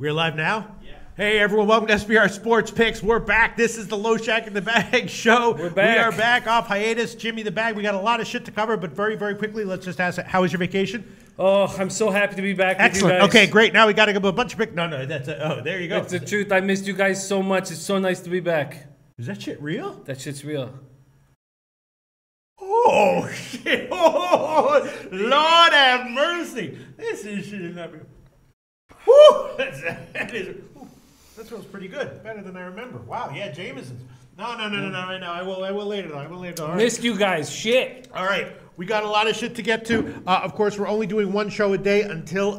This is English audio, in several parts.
We're live now? Yeah. Hey, everyone. Welcome to SBR Sports Picks. We're back. This is the Low Shack in the Bag show. We're back. We are back off hiatus. Jimmy the Bag. We got a lot of shit to cover, but very, very quickly, let's just ask, how was your vacation? Oh, I'm so happy to be back Excellent. with you guys. Okay, great. Now we got to go a bunch of picks. No, that's it. Oh, there you go. That's the truth. I missed you guys so much. It's so nice to be back. Is that shit real? That shit's real. Oh, shit. Oh, Lord have mercy. This is shit not real. Woo! That smells pretty good. Better than I remember. Wow, yeah, Jameson's. No, right now. I will later, though. All right. Missed you guys. Shit. All right. We got a lot of shit to get to. Of course, we're only doing one show a day until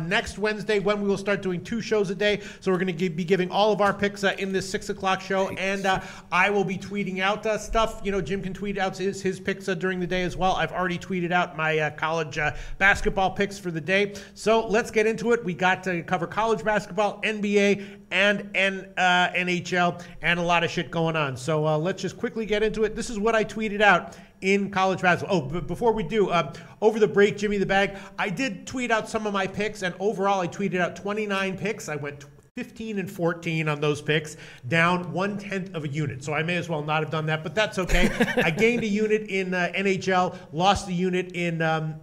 next Wednesday, when we will start doing 2 shows a day. So we're going to be giving all of our picks in this 6 o'clock show, and I will be tweeting out stuff. You know, Jim can tweet out his picks during the day as well. I've already tweeted out my college basketball picks for the day. So let's get into it. We got to cover college basketball, NBA, and NHL, and a lot of shit going on. So let's just quickly get into it. This is what I tweeted out in college basketball. Oh, but before we do, over the break, Jimmy the Bag, I did tweet out some of my picks, and overall I tweeted out 29 picks. I went 15 and 14 on those picks, down 1/10 of a unit. So I may as well not have done that, but that's okay. I gained a unit in NHL, lost a unit in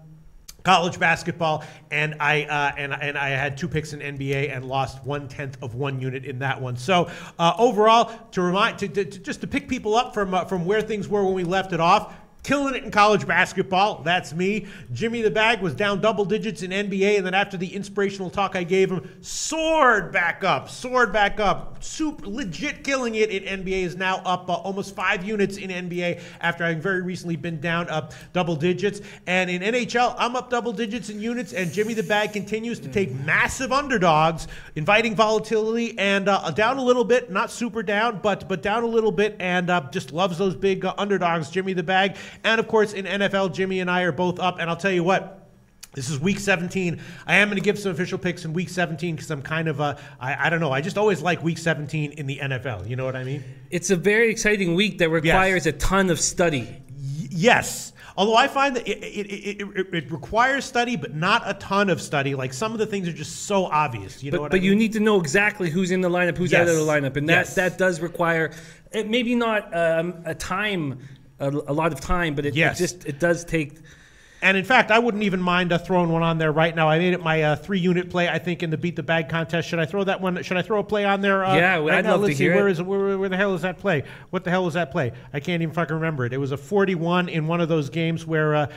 college basketball, and I had 2 picks in NBA and lost 1/10 of 1 unit in that one. So overall, just to pick people up from where things were when we left it off. Killing it in college basketball. That's me. Jimmy the Bag was down double digits in NBA, and then after the inspirational talk I gave him, soared back up. Super legit killing it in NBA, is now up almost 5 units in NBA after having very recently been down double digits. And in NHL, I'm up double digits in units, and Jimmy the Bag continues to take massive underdogs, inviting volatility, and down a little bit, not super down, but down a little bit, and just loves those big underdogs, Jimmy the Bag. And, of course, in NFL, Jimmy and I are both up. And I'll tell you what, this is Week 17. I am going to give some official picks in Week 17 because I'm kind of, I don't know, I just always like Week 17 in the NFL. You know what I mean? It's a very exciting week that requires a ton of study. Yes. Although I find that it requires study, but not a ton of study. Like, some of the things are just so obvious. You know what I mean? But you need to know exactly who's in the lineup, who's out of the lineup. And that does require, maybe not a lot of time, but it does take. And in fact, I wouldn't even mind throwing one on there right now. I made it my 3-unit play, I think, in the Beat the Bag contest. Should I throw that one? Should I throw a play on there? Yeah, I'd love to hear it. Where the hell is that play? What the hell was that play? I can't even fucking remember it. It was a 41 in one of those games where, I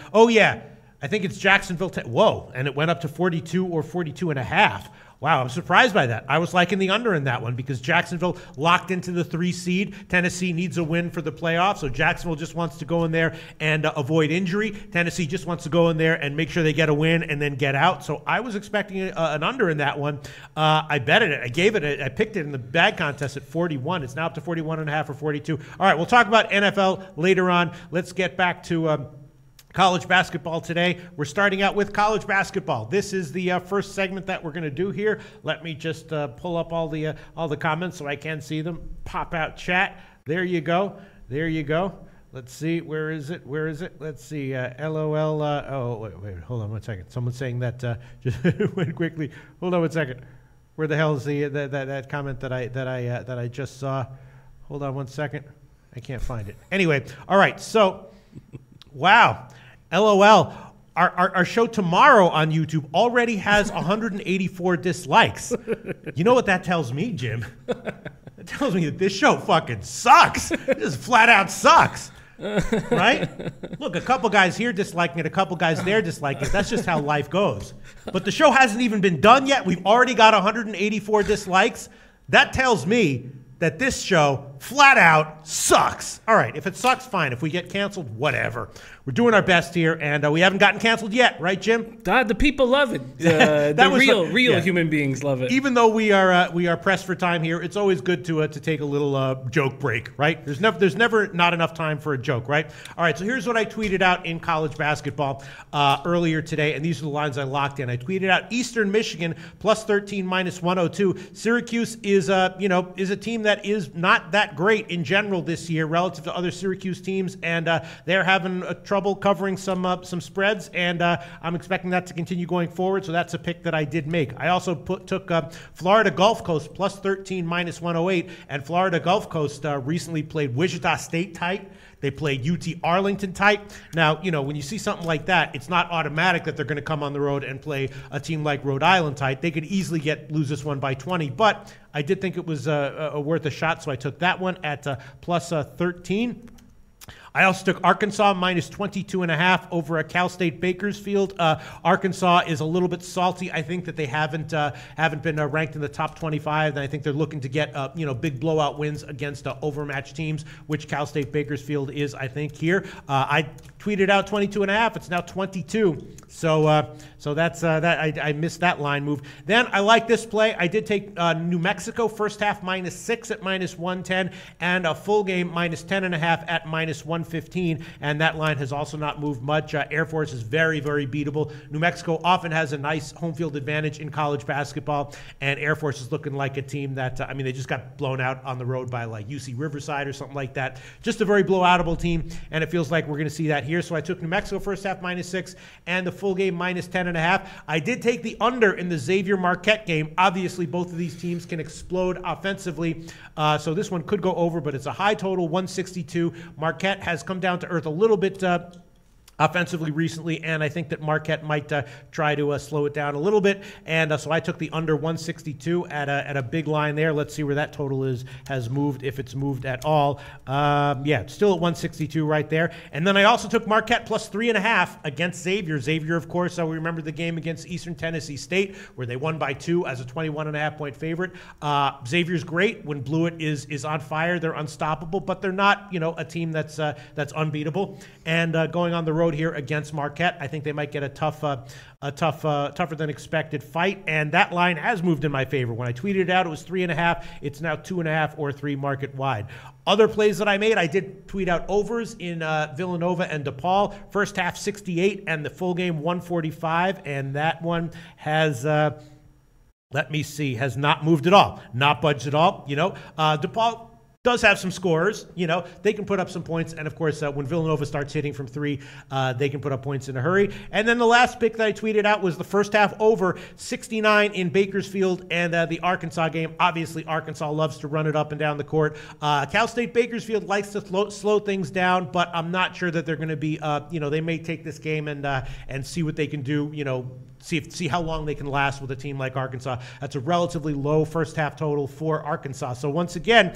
think it's Jacksonville. Whoa, and it went up to 42 or 42 and a half. Wow, I'm surprised by that. I was liking the under in that one because Jacksonville locked into the 3 seed. Tennessee needs a win for the playoffs, so Jacksonville just wants to go in there and avoid injury. Tennessee just wants to go in there and make sure they get a win and then get out. So I was expecting an under in that one. I betted it. I picked it in the bag contest at 41. It's now up to 41 and a half or 42. All right, we'll talk about NFL later on. Let's get back to college basketball today. We're starting out with college basketball. This is the first segment that we're going to do here. Let me just pull up all the comments so I can see them. Pop out chat. There you go. Let's see. Where is it? Let's see. LOL. Wait. Hold on one second. Someone's saying that. Just went quickly. Hold on one second. Where the hell is that comment that I just saw? Hold on one second. I can't find it. Anyway. All right. So, wow. LOL, our show tomorrow on YouTube already has 184 dislikes. You know what that tells me, Jim? It tells me that this show fucking sucks. This flat out sucks. Right? Look, a couple guys here disliking it, a couple guys there disliking it. That's just how life goes. But the show hasn't even been done yet. We've already got 184 dislikes. That tells me that this show flat out sucks. All right, if it sucks, fine. If we get canceled, whatever. We're doing our best here, and we haven't gotten canceled yet, right, Jim? The people love it. The real human beings love it. Even though we are pressed for time here, it's always good to take a little joke break, right? There's never not enough time for a joke, right? All right, so here's what I tweeted out in college basketball earlier today, and these are the lines I locked in. I tweeted out Eastern Michigan plus 13 minus 102. Syracuse is a team that is not that that great in general this year relative to other Syracuse teams, and they're having trouble covering some spreads, and I'm expecting that to continue going forward, so that's a pick that I did make. I also took Florida Gulf Coast plus 13 minus 108, and Florida Gulf Coast recently played Wichita State tight. They played UT Arlington tight. Now, when you see something like that, it's not automatic that they're going to come on the road and play a team like Rhode Island tight. They could easily lose this one by 20, but I did think it was worth a shot, so I took that one at plus 13. I also took Arkansas minus 22.5 over a Cal State Bakersfield. Arkansas is a little bit salty. I think that they haven't been ranked in the top 25, and I think they're looking to get big blowout wins against overmatched teams, which Cal State Bakersfield is, I think, here. I tweeted out 22.5. It's now 22. So that's that. I missed that line move. Then I like this play. I did take New Mexico first half minus 6 at minus 110, and a full game minus 10.5 at minus 115, and that line has also not moved much. Air Force is very, very beatable. New Mexico often has a nice home field advantage in college basketball, and Air Force is looking like a team that, they just got blown out on the road by like UC Riverside or something like that. Just a very blowoutable team, and it feels like we're going to see that here. So I took New Mexico first half minus 6 and the full game minus 10.5. I did take the under in the Xavier Marquette game. Obviously, both of these teams can explode offensively, so this one could go over, but it's a high total, 162. Marquette has come down to earth a little bit offensively recently, and I think that Marquette might try to slow it down a little bit, and so I took the under 162 at a big line there. Let's see where that total has moved, if it's moved at all. It's still at 162 right there. And then I also took Marquette plus 3.5 against Xavier. Xavier, of course, we remember the game against Eastern Tennessee State where they won by 2 as a 21.5 point favorite. Xavier's great when Blewett is on fire. They're unstoppable, but they're not a team that's unbeatable. And going on the road here against Marquette, I think they might get a tougher than expected fight, and that line has moved in my favor. When I tweeted it out, it was 3.5. It's now 2.5 or 3 market wide. Other plays that I made, I did tweet out overs in Villanova and DePaul. First half 68 and the full game 145, and that one has has not moved at all, not budged at all. DePaul does have some scorers. They can put up some points, and of course, when Villanova starts hitting from 3, they can put up points in a hurry. And then the last pick that I tweeted out was the first half over 69 in Bakersfield and the Arkansas game. Obviously, Arkansas loves to run it up and down the court. Cal State Bakersfield likes to slow things down, but I'm not sure that they're going to be. They may take this game and see what they can do. See how long they can last with a team like Arkansas. That's a relatively low first half total for Arkansas. So once again,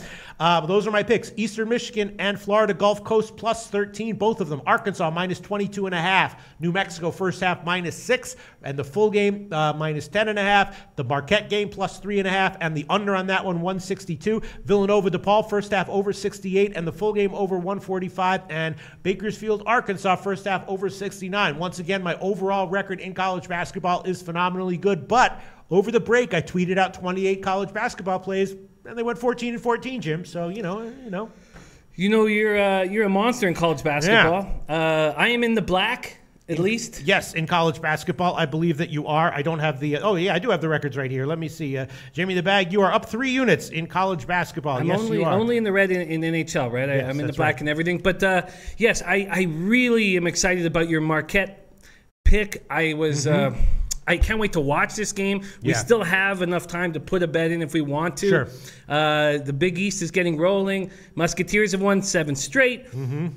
those are my picks. Eastern Michigan and Florida Gulf Coast plus 13, both of them. Arkansas minus 22.5. New Mexico first half minus 6, and the full game minus 10.5. The Marquette game plus 3.5, and the under on that one 162. Villanova DePaul first half over 68, and the full game over 145. And Bakersfield Arkansas first half over 69. Once again, my overall record in college basketball is phenomenally good, but over the break I tweeted out 28 college basketball plays, and they went 14 and 14, Jim. So you're a monster in college basketball. Yeah. I am in the black. At least? Yes, in college basketball, I believe that you are. I don't have the I do have the records right here. Let me see. Jamie the Bag, you are up 3 units in college basketball. I'm yes, you are. only in the red in NHL, right? Yes, I'm in the black right. And everything. But yes, I really am excited about your Marquette pick. I was... I can't wait to watch this game. We still have enough time to put a bet in if we want to. Sure. The Big East is getting rolling. Musketeers have won 7 straight.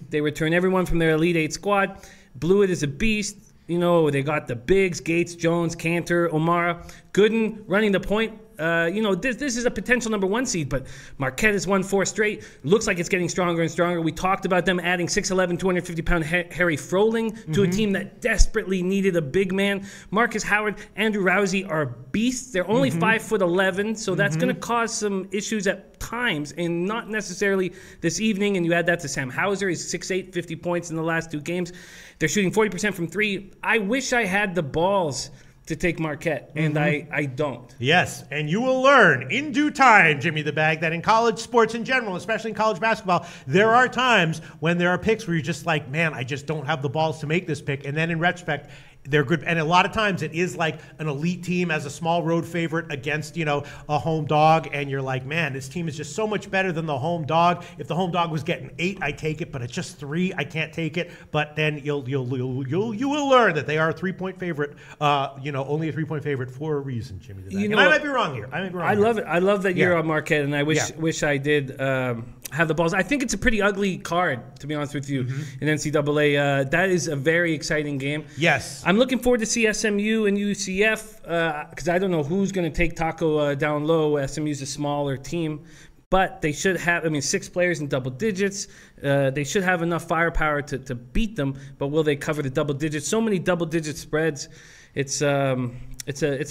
They return everyone from their Elite 8 squad. Blewett is a beast. They got the bigs, Gates, Jones, Cantor, O'Mara. Gooden running the point. This is a potential number 1 seed, but Marquette has won 4 straight. Looks like it's getting stronger and stronger. We talked about them adding 6'11", 250-pound Harry Froling to a team that desperately needed a big man. Marcus Howard, Andrew Rousey are beasts. They're only 5'11", so that's going to cause some issues at times, and not necessarily this evening. And you add that to Sam Hauser. He's 6'8", 50 points in the last 2 games. They're shooting 40% from 3. I wish I had the balls to take Marquette, and I don't. Yes, and you will learn in due time, Jimmy the Bag, that in college sports in general, especially in college basketball, there are times when there are picks where you're just like, man, I just don't have the balls to make this pick. And then in retrospect, they're good, and a lot of times it is like an elite team as a small road favorite against, you know, a home dog, and you're like, man, this team is just so much better than the home dog. If the home dog was getting 8, I take it, but it's just 3, I can't take it. But then you will learn that they are a 3-point favorite, only a 3-point favorite for a reason, Jimmy. You know, and I might be wrong here. I love it. I love that you're on Marquette, and I wish I did have the balls. I think it's a pretty ugly card, to be honest with you, in NCAA. That is a very exciting game. Yes. I'm looking forward to see SMU and UCF because I don't know who's going to take Taco down low. SMU's a smaller team, but they should have, 6 players in double digits. They should have enough firepower to beat them, but will they cover the double digits? So many double-digit spreads. It's an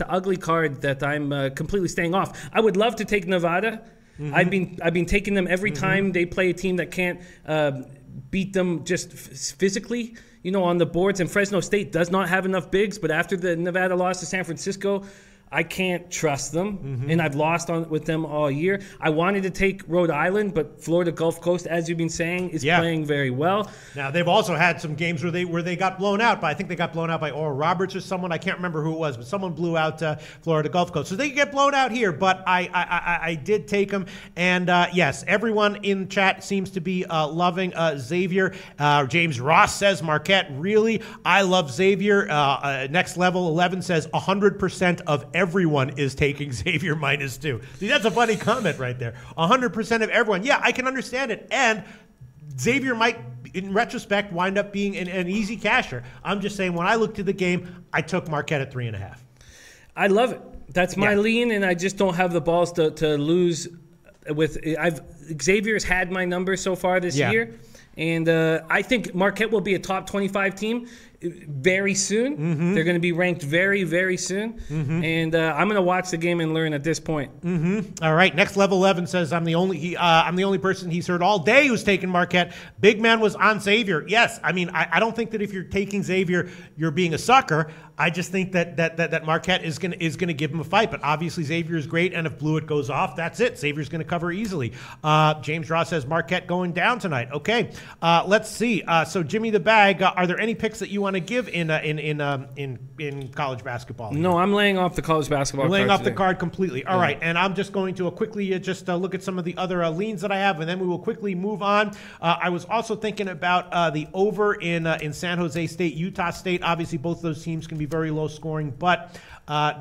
ugly card that I'm completely staying off. I would love to take Nevada. I've been taking them every time they play a team that can't beat them just physically, on the boards. And Fresno State does not have enough bigs, but after the Nevada loss to San Francisco, I can't trust them, and I've lost with them all year. I wanted to take Rhode Island, but Florida Gulf Coast, as you've been saying, is playing very well. Now, they've also had some games where they got blown out, but I think they got blown out by Oral Roberts or someone. I can't remember who it was, but someone blew out Florida Gulf Coast. So they get blown out here, but I did take them. And, yes, everyone in chat seems to be loving Xavier. James Ross says, Marquette, really? I love Xavier. Next Level 11 says 100% of everyone is taking Xavier -2. See, that's a funny comment right there. 100% of everyone. Yeah, I can understand it. And Xavier might, in retrospect, wind up being an easy casher. I'm just saying, when I looked at the game, I took Marquette at 3.5. I love it. That's my lean, and I just don't have the balls to lose with. Xavier's had my number so far this year, and I think Marquette will be a top 25 team very soon. They're going to be ranked very, very soon. And I'm going to watch the game and learn at this point. All right. Next Level 11 says I'm the only person he's heard all day who's taken Marquette. Big Man was on Xavier. Yes. I don't think that if you're taking Xavier, you're being a sucker. I just think that Marquette is gonna give him a fight. But obviously Xavier is great, and if Blewett goes off, that's it. Xavier's going to cover easily. James Ross says Marquette going down tonight. Okay. Let's see. So Jimmy the Bag, are there any picks that you want to give in college basketball? No, I'm laying off the college basketball. You're laying off the card completely. All right, and I'm just going to quickly look at some of the other leans that I have, and then we will quickly move on. I was also thinking about the over in San Jose State, Utah State. Obviously, both of those teams can be very low scoring, but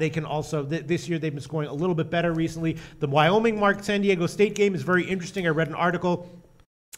they can also, this year they've been scoring a little bit better recently. The Wyoming-San Diego State game is very interesting. I read an article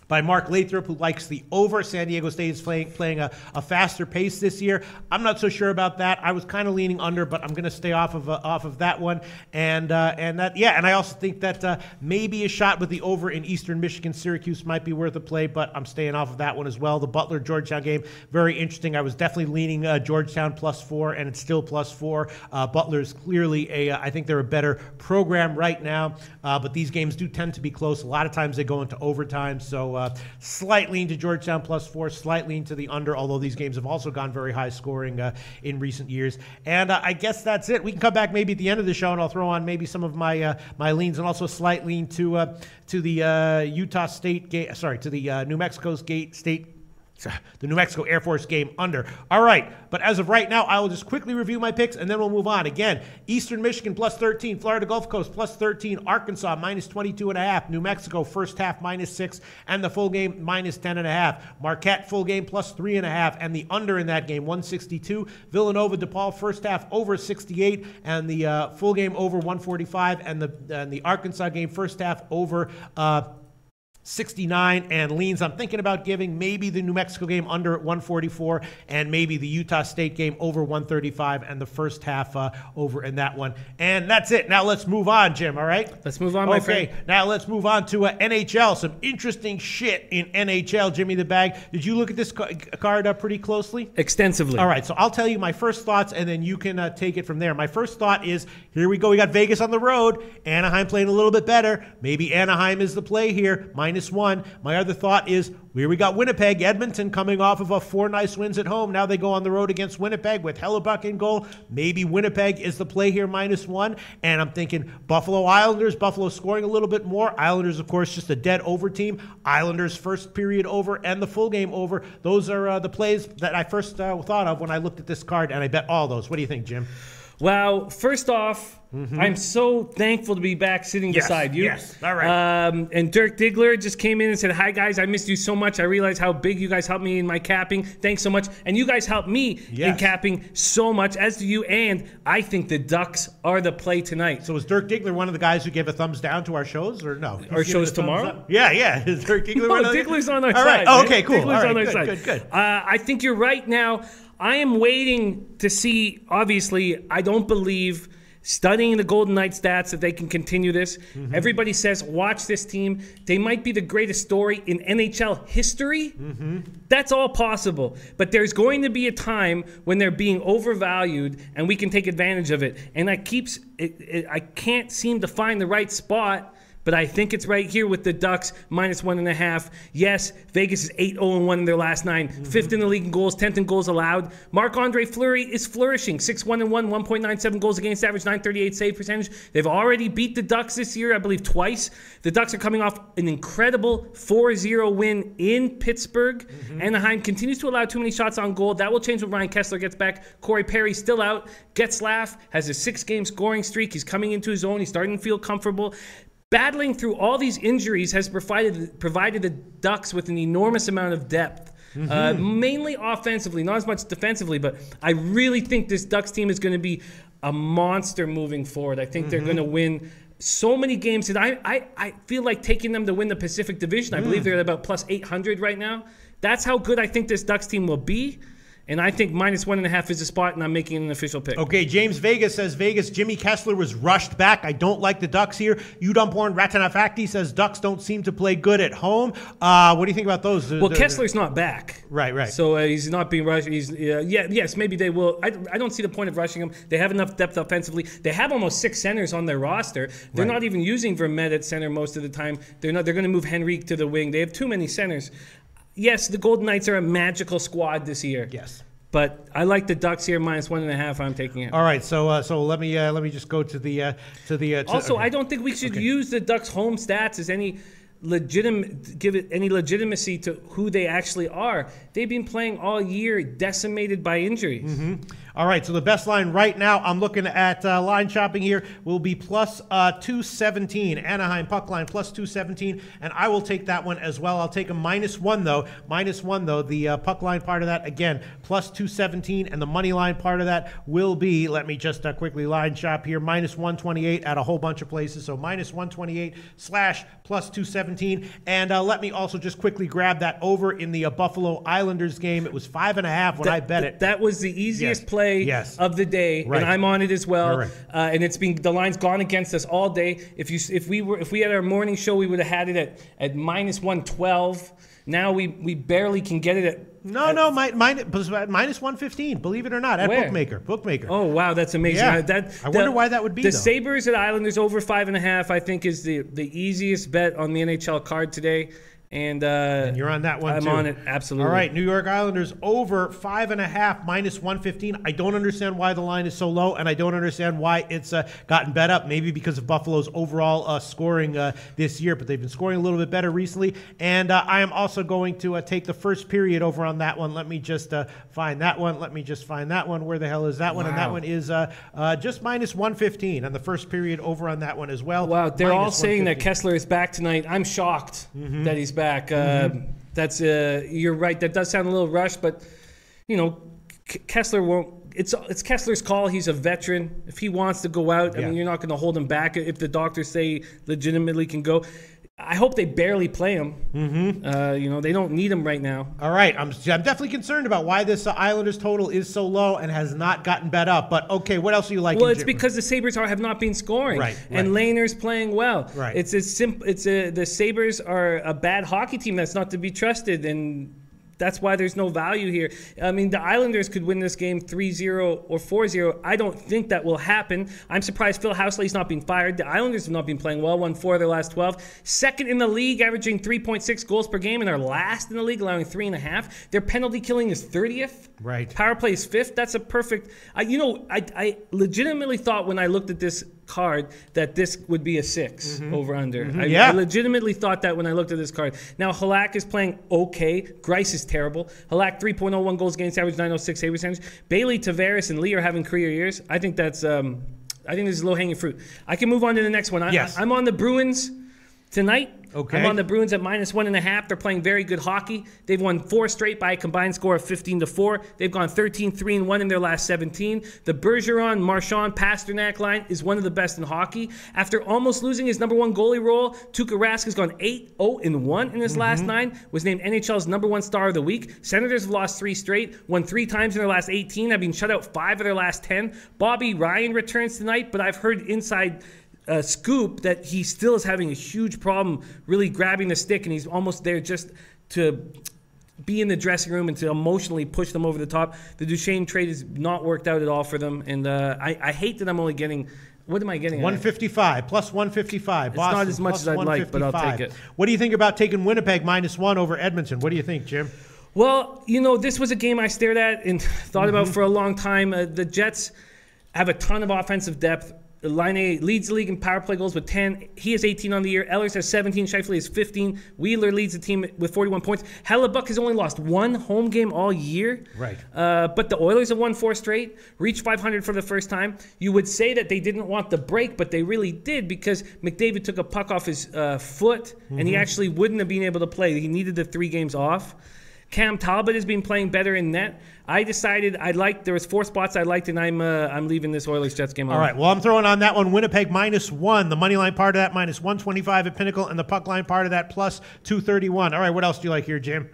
by Mark Lathrop, who likes the over. San Diego State is playing a faster pace this year. I'm not so sure about that. I was kind of leaning under, but I'm going to stay off of that one. And I also think that maybe a shot with the over in Eastern Michigan, Syracuse might be worth a play, but I'm staying off of that one as well. The Butler-Georgetown game, very interesting. I was definitely leaning Georgetown +4, and it's still +4. Butler's clearly I think they're a better program right now, but these games do tend to be close. A lot of times they go into overtime, so slight lean to Georgetown +4, slight lean to the under, although these games have also gone very high scoring in recent years. And I guess that's it. We can come back maybe at the end of the show, and I'll throw on maybe some of my my leans, and also a slight lean to the Utah State game, to the New Mexico State. The New Mexico Air Force game under. All right, but as of right now, I will just quickly review my picks, and then we'll move on. Again, Eastern Michigan +13, Florida Gulf Coast +13, Arkansas -22.5, New Mexico first half -6, and the full game -10.5. Marquette full game +3.5, and the under in that game 162. Villanova DePaul first half over 68, and the full game over 145, and the Arkansas game first half over 69, and leans I'm thinking about giving maybe the New Mexico game under at 144, and maybe the Utah State game over 135, and the first half over in that one. And that's it. Now let's move on, Jim, all right? Let's move on, my friend. Okay, now let's move on to NHL. Some interesting shit in NHL, Jimmy the Bag. Did you look at this card pretty closely? Extensively. All right, so I'll tell you my first thoughts, and then you can take it from there. My first thought is, here we go. We got Vegas on the road. Anaheim playing a little bit better. Maybe Anaheim is the play here. -1. My other thought is here we got Winnipeg, Edmonton coming off of 4 nice wins at home. Now they go on the road against Winnipeg with Hellebuck in goal. Maybe Winnipeg is the play here, -1. And I'm thinking Buffalo Islanders. Buffalo scoring a little bit more. Islanders, of course, just a dead over team. Islanders first period over and the full game over. Those are the plays that I first thought of when I looked at this card, and I bet all those. What do you think, Jim? Well, first off, I'm so thankful to be back sitting beside you. Yes, all right. And Dirk Diggler just came in and said, "Hi, guys. I missed you so much. I realized how big you guys helped me in my capping. Thanks so much. And you guys helped me in capping so much, as do you. And I think the Ducks are the play tonight." So is Dirk Diggler one of the guys who gave a thumbs down to our shows, or no? Our shows tomorrow? Yeah. Is Dirk Diggler one of the... Diggler's on our all right. side. Oh, okay, cool. Diggler's all right, on our good, side. Good. I think you're right now. I am waiting to see, obviously, I don't believe... Studying the Golden Knights stats that they can continue this. Everybody says, watch this team. They might be the greatest story in NHL history. That's all possible. But there's going to be a time when they're being overvalued and we can take advantage of it. And I can't seem to find the right spot. But I think it's right here with the Ducks, -1.5. Yes, Vegas is 8-0-1 in their last 9. 5th in the league in goals, 10th in goals allowed. Marc-Andre Fleury is flourishing. 6-1-1, 1.97 goals against average, .938 save percentage. They've already beat the Ducks this year, I believe, twice. The Ducks are coming off an incredible 4-0 win in Pittsburgh. Anaheim continues to allow too many shots on goal. That will change when Ryan Kessler gets back. Corey Perry still out. Getzlaf has a 6-game scoring streak. He's coming into his own. He's starting to feel comfortable. Battling through all these injuries has provided the Ducks with an enormous amount of depth, mainly offensively, not as much defensively, but I really think this Ducks team is going to be a monster moving forward. I think they're going to win so many games. And I feel like taking them to win the Pacific Division. I believe they're at about +800 right now. That's how good I think this Ducks team will be. And I think -1.5 is a spot, and I'm making an official pick. Okay, James Vegas says, Jimmy Kessler was rushed back. I don't like the Ducks here. Udumborn Ratanafakti says, Ducks don't seem to play good at home. What do you think about those? Well, Kessler's not back. Right. So he's not being rushed. Yes, maybe they will. I don't see the point of rushing him. They have enough depth offensively. They have almost 6 centers on their roster. They're not even using Vermette at center most of the time. They're going to move Henrique to the wing. They have too many centers. Yes, the Golden Knights are a magical squad this year. Yes. But I like the Ducks here -1.5. I'm taking it. All right, so let me just go to the Also, I don't think we should use the Ducks' home stats as any give it any legitimacy to who they actually are. They've been playing all year decimated by injuries. All right, so the best line right now, I'm looking at line shopping here, will be +217. Anaheim puck line +217, and I will take that one as well. I'll take a -1 though. -1 though. The puck line part of that, again, +217, and the money line part of that will be, let me just quickly line shop here, -128 at a whole bunch of places. So -128 / +217. And let me also just quickly grab that over in the Buffalo Islanders game. It was 5.5 when I bet it. That was the easiest play of the day, and I'm on it as well. Right. And it's been, the line's gone against us all day. If we had our morning show, we would have had it at -112. Now we barely can get it at. -115. Believe it or not, at Where? Bookmaker. Oh wow, that's amazing. Yeah. I wonder why that would be. The Sabres at Islanders over 5.5. I think is the easiest bet on the NHL card today. And you're on that one, I'm too. on it, absolutely. All right, New York Islanders over 5.5, -115. I don't understand why the line is so low, and I don't understand why it's gotten bet up. Maybe because of Buffalo's overall scoring this year, but they've been scoring a little bit better recently. And I am also going to take the first period over on that one. Let me just find that one. Where the hell is that one? And that one is just -115 on the first period over on that one as well. Wow, they're all saying that Kessler is back tonight. I'm shocked that he's back. That's you're right. That does sound a little rushed, but you know, Kessler won't. It's Kessler's call. He's a veteran. If he wants to go out, I mean, you're not going to hold him back. If the doctors say legitimately can go, I hope they barely play him. You know, they don't need him right now. All right, I'm definitely concerned about why this Islanders total is so low and has not gotten bet up. But okay, what else are you liking? Well, it's because the Sabres have not been scoring, and Lehner's playing well. Right. It's as simple. The Sabres are a bad hockey team that's not to be trusted, and That's why there's no value here. I mean, the Islanders could win this game 3-0 or 4-0. I don't think that will happen. I'm surprised Phil Housley's not being fired. The Islanders have not been playing well, won 4 of their last 12. Second in the league, averaging 3.6 goals per game, and they're last in the league, allowing 3.5. Their penalty killing is 30th. Right. Power play is 5th. That's a perfect... I legitimately thought when I looked at this card that this would be a 6 over under. I legitimately thought that when I looked at this card. Now Halak is playing okay. Grice is terrible. Halak 3.01 goals against average, 906 save percentage. Bailey, Tavares, and Lee are having career years. I think that's I think this is low hanging fruit. I can move on to the next one. I'm on the Bruins tonight. Okay. I'm on the Bruins at -1.5. They're playing very good hockey. They've won 4 straight by a combined score of 15-4. They've gone 13-3-1 in their last 17. The Bergeron, Marchand, Pasternak line is one of the best in hockey. After almost losing his #1 goalie role, Tuukka Rask has gone 8-0-1 in his last 9. Was named NHL's #1 star of the week. Senators have lost 3 straight, won 3 times in their last 18. Have been shut out 5 of their last 10. Bobby Ryan returns tonight, but I've heard inside scoop that he still is having a huge problem really grabbing the stick, and he's almost there just to be in the dressing room and to emotionally push them over the top. The Duchesne trade has not worked out at all for them, and I hate that I'm only getting... What am I getting? 155 plus 155. It's not as much as I'd like, but I'll take it. What do you think about taking Winnipeg -1 over Edmonton? What do you think, Jim? Well, this was a game I stared at and thought about for a long time. The Jets have a ton of offensive depth. Laine leads the league in power play goals with 10. He has 18 on the year. Ehlers has 17. Scheifele has 15. Wheeler leads the team with 41 points. Hellebuck has only lost 1 home game all year. Right. But the Oilers have won 4 straight, reached 500 for the first time. You would say that they didn't want the break, but they really did because McDavid took a puck off his foot, and he actually wouldn't have been able to play. He needed the 3 games off. Cam Talbot has been playing better in net. I decided there was 4 spots I liked, and I'm leaving this Oilers-Jets game on. All right, well, I'm throwing on that one Winnipeg -1. The money line part of that -125 at Pinnacle, and the puck line part of that +231. All right, what else do you like here, Jim?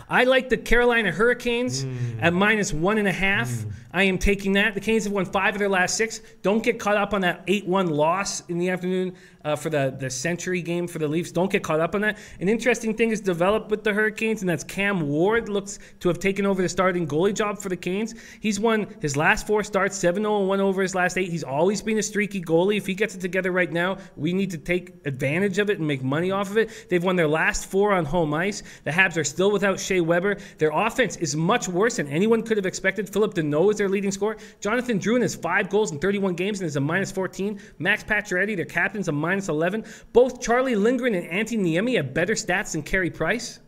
I like the Carolina Hurricanes at -1.5. I am taking that. The Canes have won 5 of their last 6. Don't get caught up on that 8-1 loss in the afternoon for the Century game for the Leafs. Don't get caught up on that. An interesting thing has developed with the Hurricanes, and that's Cam Ward looks to have taken over the starting goalie job for the Canes. He's won his last 4 starts, 7-0-1 over his last 8. He's always been a streaky goalie. If he gets it together right now, we need to take advantage of it and make money off of it. They've won their last 4 on home ice. The Habs are still without Shea Weber. Their offense is much worse than anyone could have expected. Philip Deneau is their leading scorer. Jonathan Drouin has 5 goals in 31 games and is a -14. Max Pacioretty, their captain's a -11. Both Charlie Lindgren and Antti Niemi have better stats than Carey Price.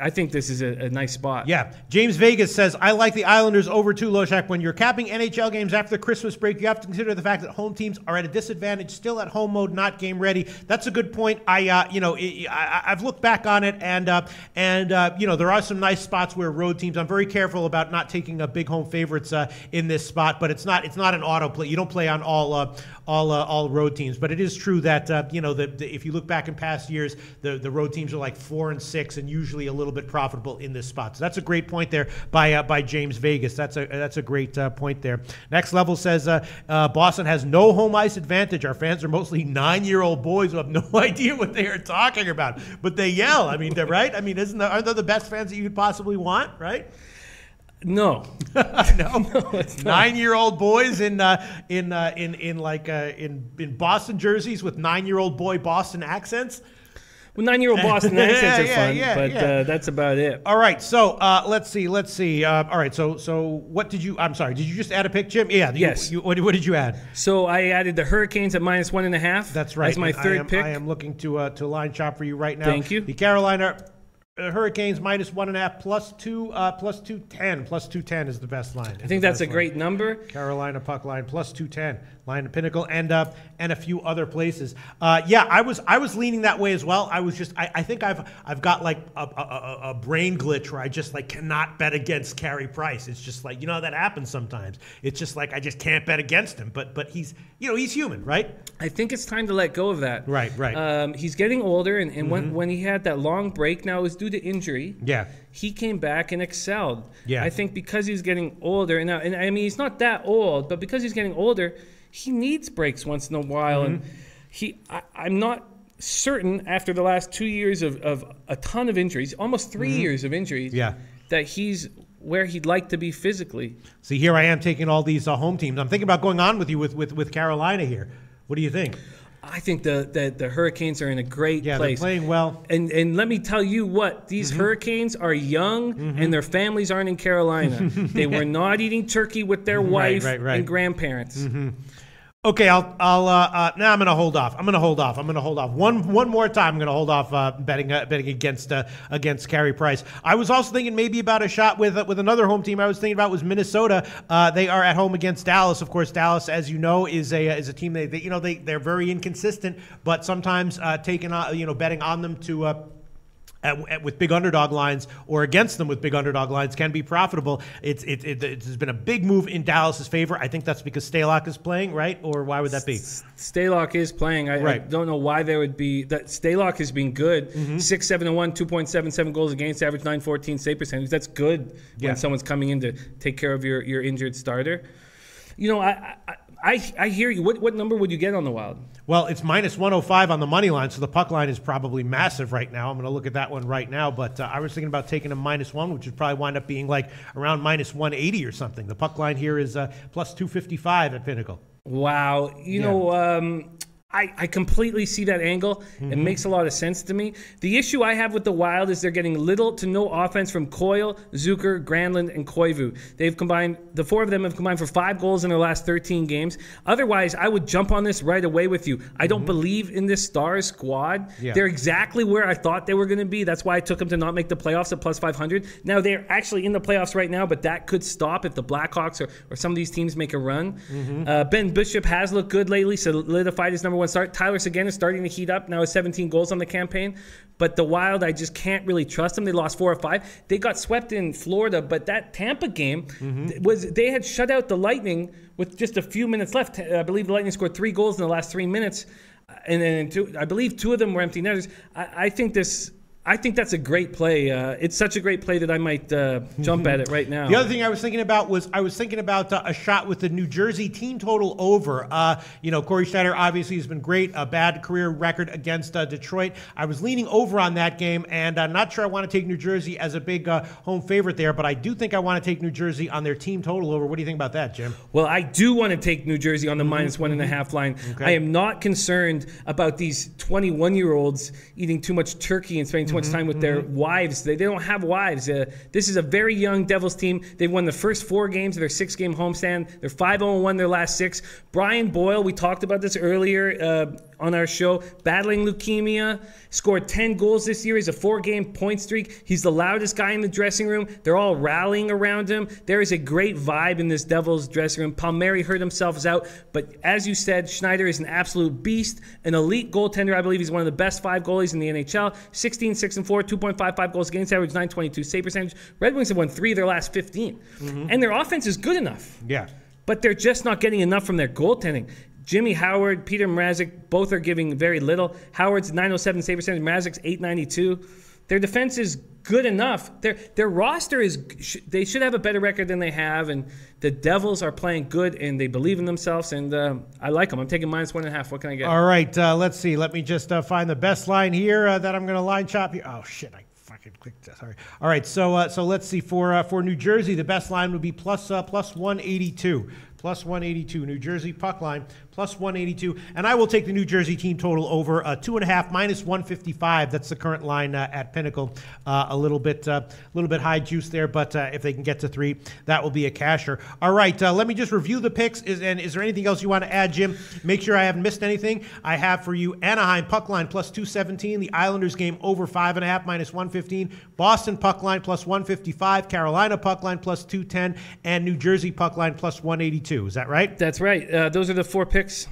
I think this is a nice spot. Yeah. James Vegas says, I like the Islanders over 2, Loshak. When you're capping NHL games after the Christmas break, you have to consider the fact that home teams are at a disadvantage, still at home mode, not game ready. That's a good point. I've looked back on it, and there are some nice spots where road teams. I'm very careful about not taking big home favorites in this spot, but it's not an auto play. You don't play on all road teams. But it is true that if you look back in past years, the road teams are like 4 and 6, and usually a little bit profitable in this spot. So that's a great point there by James Vegas. That's a great point there. Next Level says Boston has no home ice advantage. Our fans are mostly 9-year-old boys who have no idea what they are talking about, but they yell. I mean, they're right. I mean, aren't they the best fans that you could possibly want? Right? No. No, it's not. 9-year-old boys in Boston jerseys with 9-year-old boy Boston accents. Well, 9-year-old Boston accents are fun, but that's about it. All right, so let's see. All right, so what did you? I'm sorry, did you just add a pick, Jim? Yeah. Yes. What did you add? So I added the Hurricanes at -1.5. That's right. That's my third pick. I am looking to line shop for you right now. Thank you. The Carolina Hurricanes -1.5 +210. +210 is the best line. I think that's a great number. Carolina puck line +210. Line of Pinnacle and a few other places. I was leaning that way as well. I think I've got like a brain glitch where I just like cannot bet against Carey Price. It's just like, that happens sometimes. It's just like I just can't bet against him. But he's human, right? I think it's time to let go of that. Right. He's getting older, and when he had that long break, now it was due to injury. Yeah. He came back and excelled. Yeah. I think because he's getting older, and I mean he's not that old, but because he's getting older, he needs breaks once in a while, and I'm not certain after the last 2 years of a ton of injuries, almost 3 years of injuries, that he's where he'd like to be physically. See, here I am taking all these home teams. I'm thinking about going on with you with Carolina here. What do you think? I think the Hurricanes are in a great place. Yeah, they're playing well. And let me tell you what, these Hurricanes are young and their families aren't in Carolina. They were not eating turkey with their wife and grandparents. Okay, now I'm going to hold off. I'm going to hold off. One more time. I'm going to hold off betting against Carey Price. I was also thinking maybe about a shot with another home team. I was thinking about was Minnesota. They are at home against Dallas. Of course, Dallas, as you know, is a team they're very inconsistent, but sometimes betting on them to. With big underdog lines or against them with big underdog lines can be profitable. It's been a big move in Dallas's favor. I think that's because Stalock is playing, right? Or why would that be? Stalock is playing. I don't know why there would be that. Stalock has been good. 6-7-1, 2.77 goals against, average 914 save percentage. That's good when someone's coming in to take care of your injured starter. I hear you. What number would you get on the Wild? Well, it's -105 on the money line, so the puck line is probably massive right now. I'm going to look at that one right now, but I was thinking about taking a -1, which would probably wind up being like around -180 or something. The puck line here is plus 255 at Pinnacle. Wow. You know, I completely see that angle. It makes a lot of sense to me. The issue I have with the Wild is they're getting little to no offense from Coyle, Zucker, Granlund, and Koivu. The four of them have combined for 5 goals in their last 13 games. Otherwise, I would jump on this right away with you. I don't believe in this Stars squad. They're exactly where I thought they were going to be. That's why I took them to not make the playoffs at plus 500. Now, they're actually in the playoffs right now, but that could stop if the Blackhawks or some of these teams make a run. Ben Bishop has looked good lately, solidified his number one start. Tyler Seguin is starting to heat up. Now has 17 goals on the campaign. But the Wild, I just can't really trust them. They lost 4 of 5. They got swept in Florida, but that Tampa game they had shut out the Lightning with just a few minutes left. I believe the Lightning scored 3 goals in the last 3 minutes. And then I believe 2 of them were empty netters. I think that's a great play. It's such a great play that I might jump at it right now. The other thing I was thinking about was a shot with the New Jersey team total over. Corey Schneider obviously has been great, a bad career record against Detroit. I was leaning over on that game, and I'm not sure I want to take New Jersey as a big home favorite there, but I do think I want to take New Jersey on their team total over. What do you think about that, Jim? Well, I do want to take New Jersey on the -1.5 line. Okay. I am not concerned about these 21-year-olds eating too much turkey and spending too much time with their wives. They don't have wives. This is a very young Devils team. They've won the first 4 games of their 6-game homestand. They're 5-0-1 their last 6. Brian Boyle, we talked about this earlier on our show, battling leukemia, scored 10 goals this year. He's a 4-game point streak. He's the loudest guy in the dressing room. They're all rallying around him. There is a great vibe in this Devils dressing room. Palmieri hurt himself, is out. But as you said, Schneider is an absolute beast, an elite goaltender. I believe he's one of the best 5 goalies in the NHL. 16-6-4, 2.55 goals against, average 922 save percentage. Red Wings have won 3 of their last 15. And their offense is good enough. Yeah. But they're just not getting enough from their goaltending. Jimmy Howard, Peter Mrazek, both are giving very little. Howard's 907 save percentage, Mrazek's 892. Their defense is good enough. Their roster they should have a better record than they have, and the Devils are playing good, and they believe in themselves, and I like them. I'm taking -1.5. What can I get? All right, let's see. Let me just find the best line here that I'm going to line chop here. Oh, shit, I fucking clicked this. Sorry. All right, so let's see. For New Jersey, the best line would be plus 182. Plus 182. New Jersey puck line, plus 182. And I will take the New Jersey team total over 2.5, -155. That's the current line at Pinnacle. A little bit high juice there, but if they can get to 3, that will be a casher. All right, let me just review the picks. Is there anything else you want to add, Jim? Make sure I haven't missed anything. I have for you Anaheim puck line plus 217. The Islanders game over 5.5, -115. Boston puck line plus 155. Carolina puck line plus 210. And New Jersey puck line plus 182. Is that right? That's right. Those are the 4 picks.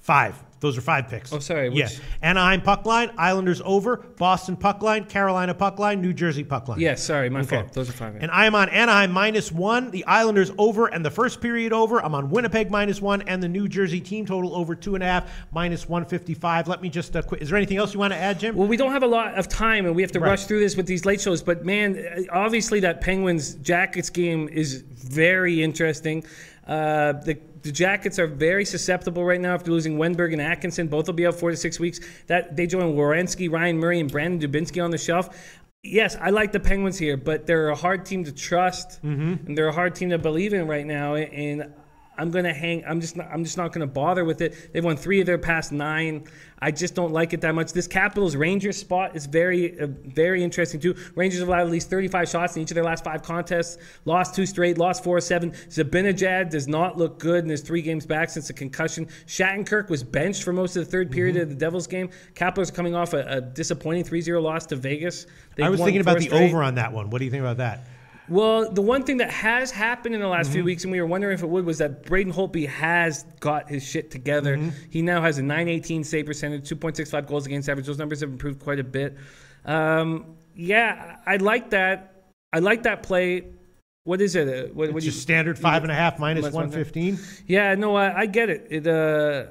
5. Those are 5 picks. Oh, sorry. Yes. Yeah. Anaheim puck line, Islanders over, Boston puck line, Carolina puck line, New Jersey puck line. Yes, sorry, my fault. Those are 5. And I am on Anaheim -1, the Islanders over, and the first period over. I'm on Winnipeg -1, and the New Jersey team total over 2.5, -155. Let me just quit. Is there anything else you want to add, Jim? Well, we don't have a lot of time, and we have to rush through this with these late shows. But man, obviously that Penguins Jackets game is very interesting. The Jackets are very susceptible right now after losing Wenberg and Atkinson. Both will be out 4 to 6 weeks. That they join Werenski, Ryan Murray, and Brandon Dubinsky on the shelf. Yes, I like the Penguins here, but they're a hard team to trust, and they're a hard team to believe in right now. And I'm gonna hang. I'm just not gonna bother with it. They've won 3 of their past 9. I just don't like it that much. This Capitals Rangers spot is very interesting too. Rangers have allowed at least 35 shots in each of their last 5 contests. Lost 2 straight. Lost 4 of 7. Zibanejad does not look good in his 3 games back since the concussion. Shattenkirk was benched for most of the third period of the Devils game. Capitals are coming off a disappointing 3-0 loss to Vegas. I was thinking about the over on that one. What do you think about that? Well, the one thing that has happened in the last few weeks, and we were wondering if it would, was that Braden Holtby has got his shit together. He now has a .918 save percentage, 2.65 goals against average. Those numbers have improved quite a bit. Yeah, I like that. I like that play. What is it? What just standard 5.5 minus 115? Yeah, no, I get it.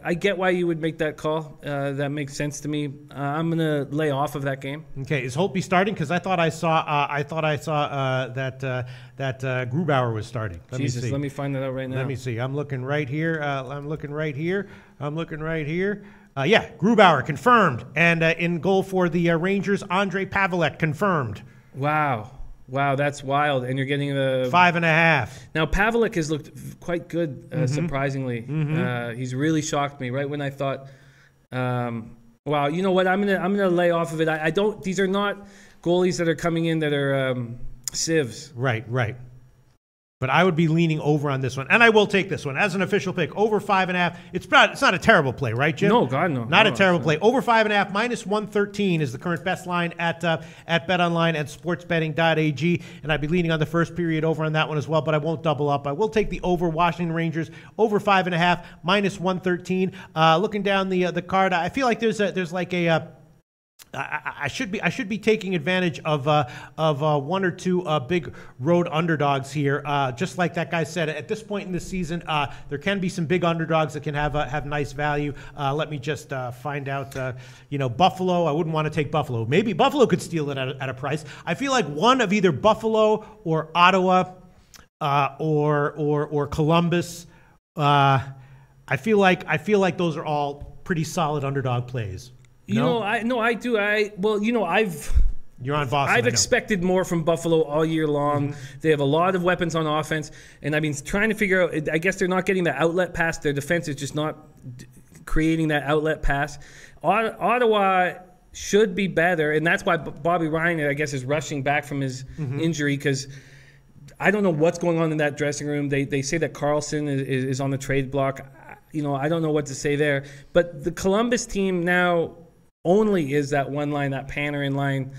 I get why you would make that call. That makes sense to me. I'm gonna lay off of that game. Okay, is Holtby starting? Because I thought I saw that Grubauer was starting. Let me find that out right now. Let me see. I'm looking right here. Yeah, Grubauer confirmed, and in goal for the Rangers, Andre Pavelec confirmed. Wow, that's wild. And you're getting the 5.5. Now, Pavelec has looked quite good, surprisingly. He's really shocked me right when I thought, wow, you know what? I'm gonna lay off of it. I don't. These are not goalies that are coming in that are sieves. Right. But I would be leaning over on this one, and I will take this one as an official pick. Over 5.5. It's not a terrible play, right, Jim? No, God, no. Not a terrible play. Over 5.5 minus 113 is the current best line at BetOnline and SportsBetting.ag, and I'd be leaning on the first period over on that one as well. But I won't double up. I will take the over Washington Rangers over 5.5 minus 113. Looking down the card, I feel like there's like a. I should be taking advantage of 1 or 2 big road underdogs here. Just like that guy said, at this point in the season, there can be some big underdogs that can have nice value. Let me just find out. Buffalo. I wouldn't want to take Buffalo. Maybe Buffalo could steal it at a price. I feel like one of either Buffalo or Ottawa or Columbus. I feel like those are all pretty solid underdog plays. I do. You're on Boston. I've expected more from Buffalo all year long. They have a lot of weapons on offense, and I've been trying to figure out. I guess they're not getting the outlet pass. Their defense is just not creating that outlet pass. Ottawa should be better, and that's why Bobby Ryan, I guess, is rushing back from his injury because I don't know what's going on in that dressing room. They say that Carlson is on the trade block. I don't know what to say there. But the Columbus team now only is that one line, that Panarin line,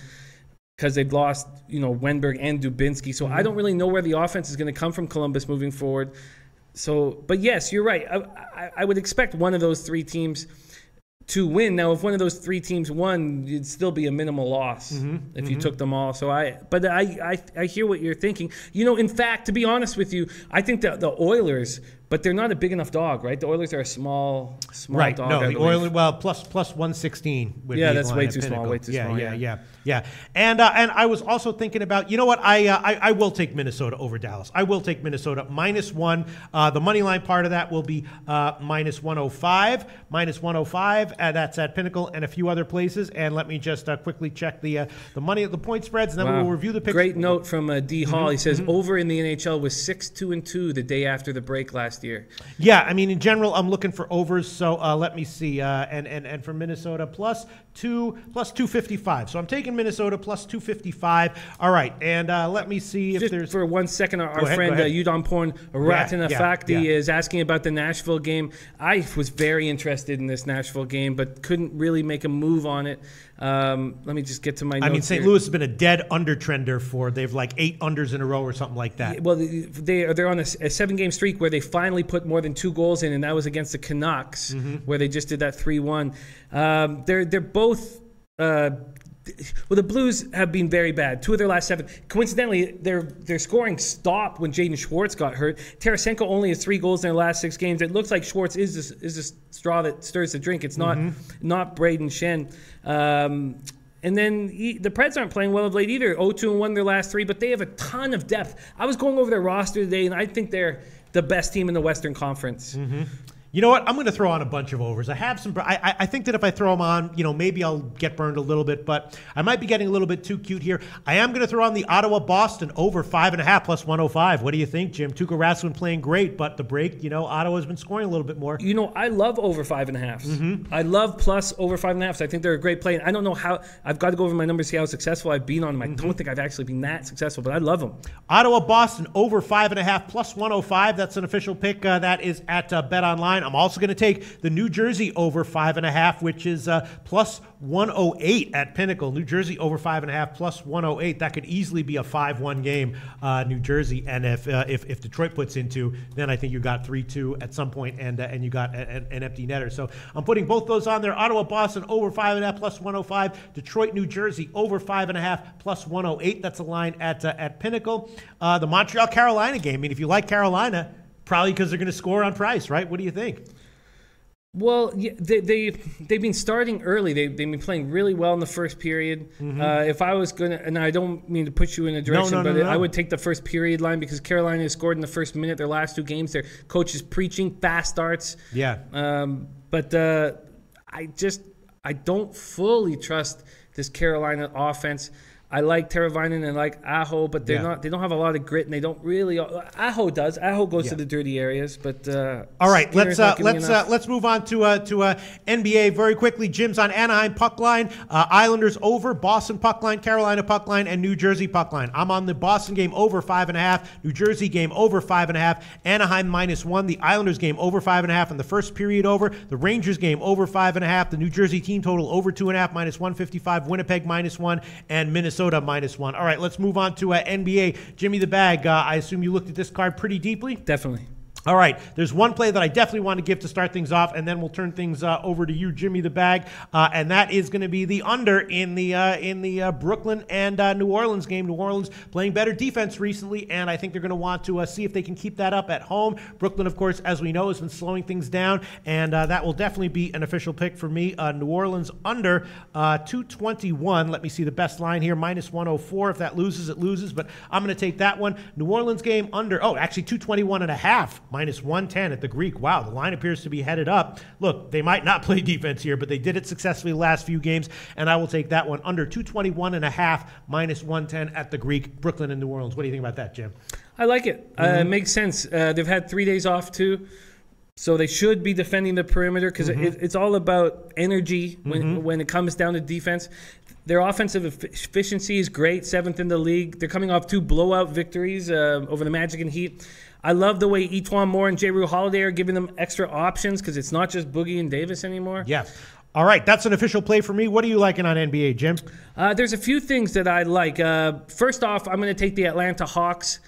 because they've lost, Wenberg and Dubinsky. So I don't really know where the offense is going to come from Columbus moving forward. So, but yes, you're right. I would expect one of those 3 teams to win. Now, if one of those 3 teams won, it'd still be a minimal loss if you took them all. So I hear what you're thinking. In fact, to be honest with you, I think that the Oilers, but they're not a big enough dog, right? The Oilers are a small right. dog. No, the Oilers, plus 116. That's way too small. Way too small. Yeah. And I was also thinking about, you know what? I will take Minnesota over Dallas. I will take Minnesota -1. The money line part of that will be -105. -105. That's at Pinnacle and a few other places. And let me just quickly check the point spreads, and then we'll review the picks. Great note from D Hall. He says over in the NHL was 6-2-2 the day after the break last year. Yeah, I mean in general, I'm looking for overs. So let me see. And for Minnesota plus 255. So I'm taking Minnesota plus 255. All right, and let me see if just there's for 1 second. Our friend Yudon Porn Ratanafakti is asking about the Nashville game. I was very interested in this Nashville game, but couldn't really make a move on it. Let me just get to my notes. I mean, St. Louis has been a dead under trender they've like 8 unders in a row or something like that. Well, they're on a 7-game streak where they finally put more than 2 goals in, and that was against the Canucks, where they just did that 3-1. They're both. The Blues have been very bad. 2 of their last 7. Coincidentally, their scoring stopped when Jaden Schwartz got hurt. Tarasenko only has 3 goals in their last 6 games. It looks like Schwartz is the straw that stirs the drink. It's not Braden Shen. And then the Preds aren't playing well of late either. 0-2-1 their last 3, but they have a ton of depth. I was going over their roster today, and I think they're the best team in the Western Conference. You know what? I'm going to throw on a bunch of overs. I have some. I think that if I throw them on, maybe I'll get burned a little bit, but I might be getting a little bit too cute here. I am going to throw on the Ottawa-Boston over 5.5 plus 105. What do you think, Jim? Tuukka Raslin playing great, but the break, Ottawa's been scoring a little bit more. I love over 5.5s. I love plus over 5.5s. I think they're a great play. And I don't know how. I've got to go over my numbers, see how successful I've been on them. I don't think I've actually been that successful, but I love them. Ottawa-Boston over 5.5 plus 105. That's an official pick. That is at Bet Online. I'm also going to take the New Jersey over 5.5, which is plus 108 at Pinnacle. New Jersey over 5.5 plus 108. That could easily be a 5-1 game, New Jersey. And if Detroit puts in 2, then I think you got 3-2 at some point, and you got an empty netter. So I'm putting both those on there. Ottawa-Boston over 5.5 plus 105. Detroit, New Jersey over 5.5 plus 108. That's a line at Pinnacle. The Montreal-Carolina game. I mean, if you like Carolina, probably because they're going to score on price, right? What do you think? Well, yeah, they've been starting early. They've been playing really well in the first period. If I was going to, and I don't mean to put you in a direction, but I would take the first period line because Carolina has scored in the first minute their last 2 games. Their coach is preaching fast starts. Yeah. But I don't fully trust this Carolina offense. I like Teravainen and like Aho, but they don't have a lot of grit, and they don't really. Aho does. Aho goes to the dirty areas, but all right. Let's move on to NBA very quickly. Jim's on Anaheim puck line, Islanders over, Boston puck line, Carolina puck line, and New Jersey puck line. I'm on the Boston game over 5.5, New Jersey game over 5.5, Anaheim -1, the Islanders game over 5.5, and the first period over, the Rangers game over 5.5, the New Jersey team total over 2.5 -155, Winnipeg -1, and Minnesota -1. All right, let's move on to NBA. Jimmy the Bag, I assume you looked at this card pretty deeply? Definitely. All right, there's one play that I definitely want to give to start things off, and then we'll turn things over to you, Jimmy the Bag, and that is going to be the under in the Brooklyn and New Orleans game. New Orleans playing better defense recently, and I think they're going to want to see if they can keep that up at home. Brooklyn, of course, as we know, has been slowing things down, and that will definitely be an official pick for me. New Orleans under 221. Let me see the best line here, -104. If that loses, it loses, but I'm going to take that one. New Orleans game under, actually 221.5. -110 at the Greek. Wow, the line appears to be headed up. Look, they might not play defense here, but they did it successfully the last few games, and I will take that one under 221.5, -110 at the Greek, Brooklyn and New Orleans. What do you think about that, Jim? I like it. It makes sense. They've had 3 days off, too. So they should be defending the perimeter because it's all about energy when it comes down to defense. Their offensive efficiency is great, 7th in the league. They're coming off 2 blowout victories over the Magic and Heat. I love the way Etuan Moore and Jrue Holiday are giving them extra options because it's not just Boogie and Davis anymore. Yeah. All right, that's an official play for me. What are you liking on NBA, Jim? There's a few things that I like. First off, I'm going to take the Atlanta Hawks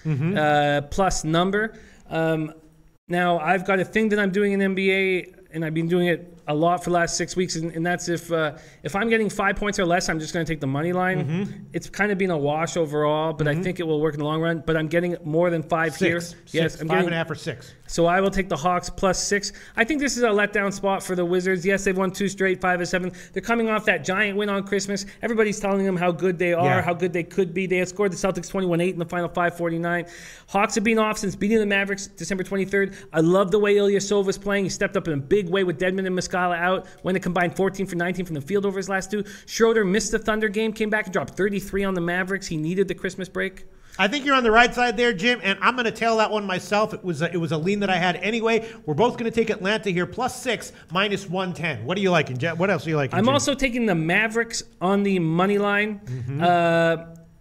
plus number. Now, I've got a thing that I'm doing in NBA, and I've been doing it a lot for the last 6 weeks, and that's if I'm getting 5 points or less, I'm just going to take the money line. It's kind of been a wash overall, but I think it will work in the long run. But I'm getting more than 5 here. Yes, I'm 5.5 or 6. So I will take the Hawks plus 6. I think this is a letdown spot for the Wizards. Yes, they've won 2 straight, 5 of 7. They're coming off that giant win on Christmas. Everybody's telling them how good they are, how good they could be. They had scored the Celtics 21-8 in the final 5:49. Hawks have been off since beating the Mavericks December 23rd. I love the way Ilyasova is playing. He stepped up in a big way with Dedmon and Muscala out. Went a combined 14 for 19 from the field over his last 2. Schroeder missed the Thunder game, came back and dropped 33 on the Mavericks. He needed the Christmas break. I think you're on the right side there, Jim, and I'm going to tail that one myself. It was a lean that I had anyway. We're both going to take Atlanta here, plus 6, -110. What are you liking, Jim? What else are you liking, I'm Jim? also taking the Mavericks on the money line.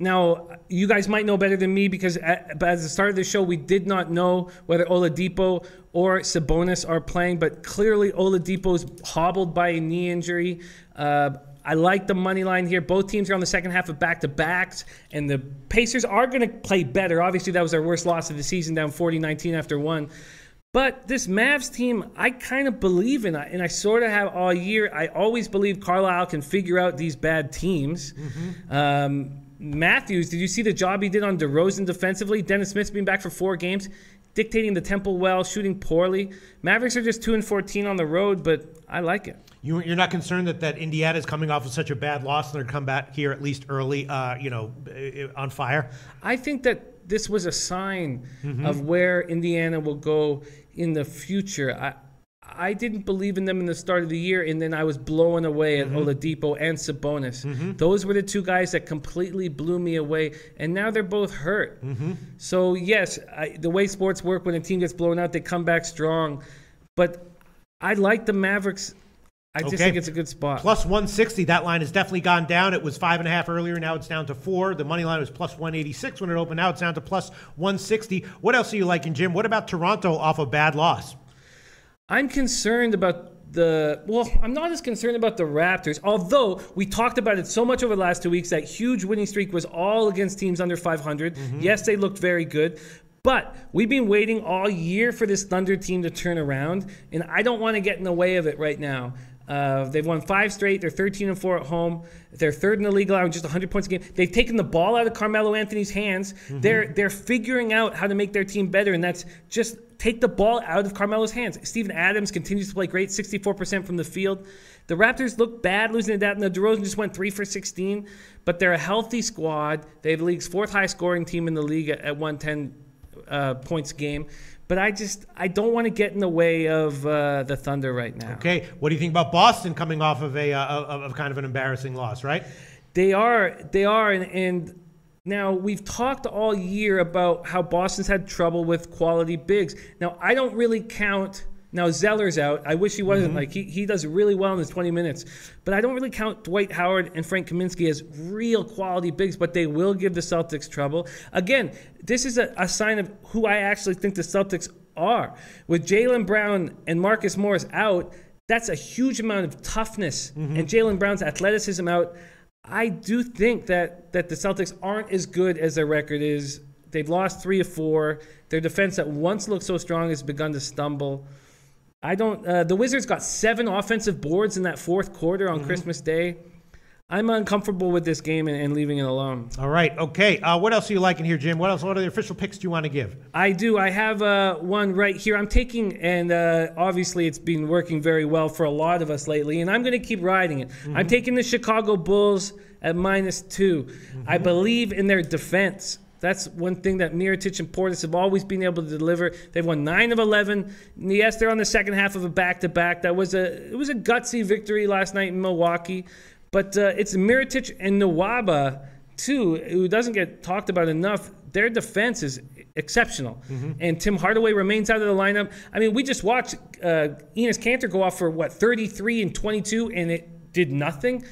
Now, you guys might know better than me because at the start of the show, we did not know whether Oladipo or Sabonis are playing, but clearly Oladipo's hobbled by a knee injury. I like the money line here. Both teams are on the second half of back-to-backs, and the Pacers are going to play better. Obviously, that was their worst loss of the season, down 40-19 after 1. But this Mavs team, I kind of believe in, and I sort of have all year. I always believe Carlisle can figure out these bad teams. Matthews, did you see the job he did on DeRozan defensively? Dennis Smith's been back for 4 games. dictating the tempo well, shooting poorly. Mavericks are just 2-14 on the road, but I like it. You're not concerned that Indiana is coming off of such a bad loss and they're come back here at least early, on fire? I think that this was a sign of where Indiana will go in the future. I didn't believe in them in the start of the year, and then I was blown away at Oladipo and Sabonis. Those were the two guys that completely blew me away, and now they're both hurt. So, yes, the way sports work, when a team gets blown out, they come back strong. But I like the Mavericks. I just think it's a good spot. Plus 160, that line has definitely gone down. It was 5.5 earlier. Now it's down to 4. The money line was plus 186 when it opened. Now it's down to plus 160. What else are you liking, Jim? What about Toronto off a bad loss? I'm concerned about I'm not as concerned about the Raptors, although we talked about it so much over the last 2 weeks. That huge winning streak was all against teams under 500. Yes, they looked very good. But we've been waiting all year for this Thunder team to turn around, and I don't want to get in the way of it right now. They've won 5 straight. They're 13-4 at home. They're third in the league, allowing just 100 points a game. They've taken the ball out of Carmelo Anthony's hands. They're figuring out how to make their team better, and that's just take the ball out of Carmelo's hands. Steven Adams continues to play great, 64% from the field. The Raptors look bad losing to that, and the DeRozan just went 3 for 16. But they're a healthy squad. They have the league's 4th high-scoring team in the league at 110 points a game. But I don't want to get in the way of the Thunder right now. Okay, what do you think about Boston coming off of of kind of an embarrassing loss, right? They are, and now we've talked all year about how Boston's had trouble with quality bigs. Now I don't really count. Now Zeller's out. I wish he wasn't. Like he does really well in his 20 minutes, but I don't really count Dwight Howard and Frank Kaminsky as real quality bigs. But they will give the Celtics trouble. Again, this is a sign of who I actually think the Celtics are. With Jaylen Brown and Marcus Morris out, that's a huge amount of toughness, and Jaylen Brown's athleticism out. I do think that the Celtics aren't as good as their record is. They've lost 3 of 4. Their defense that once looked so strong has begun to stumble. The Wizards got 7 offensive boards in that fourth quarter on Christmas Day. I'm uncomfortable with this game and leaving it alone. All right. Okay. What else are you liking here, Jim? What else? What other official picks do you want to give? I do. I have one right here. I'm taking, and obviously it's been working very well for a lot of us lately, and I'm going to keep riding it. I'm taking the Chicago Bulls at -2. I believe in their defense. That's one thing that Mirotic and Portis have always been able to deliver. They've won 9 of 11. Yes, they're on the second half of a back-to-back. It was a gutsy victory last night in Milwaukee. But it's Mirotic and Nwaba, too, who doesn't get talked about enough. Their defense is exceptional. And Tim Hardaway remains out of the lineup. I mean, we just watched Enes Kanter go off for, 33 and 22, and it did nothing.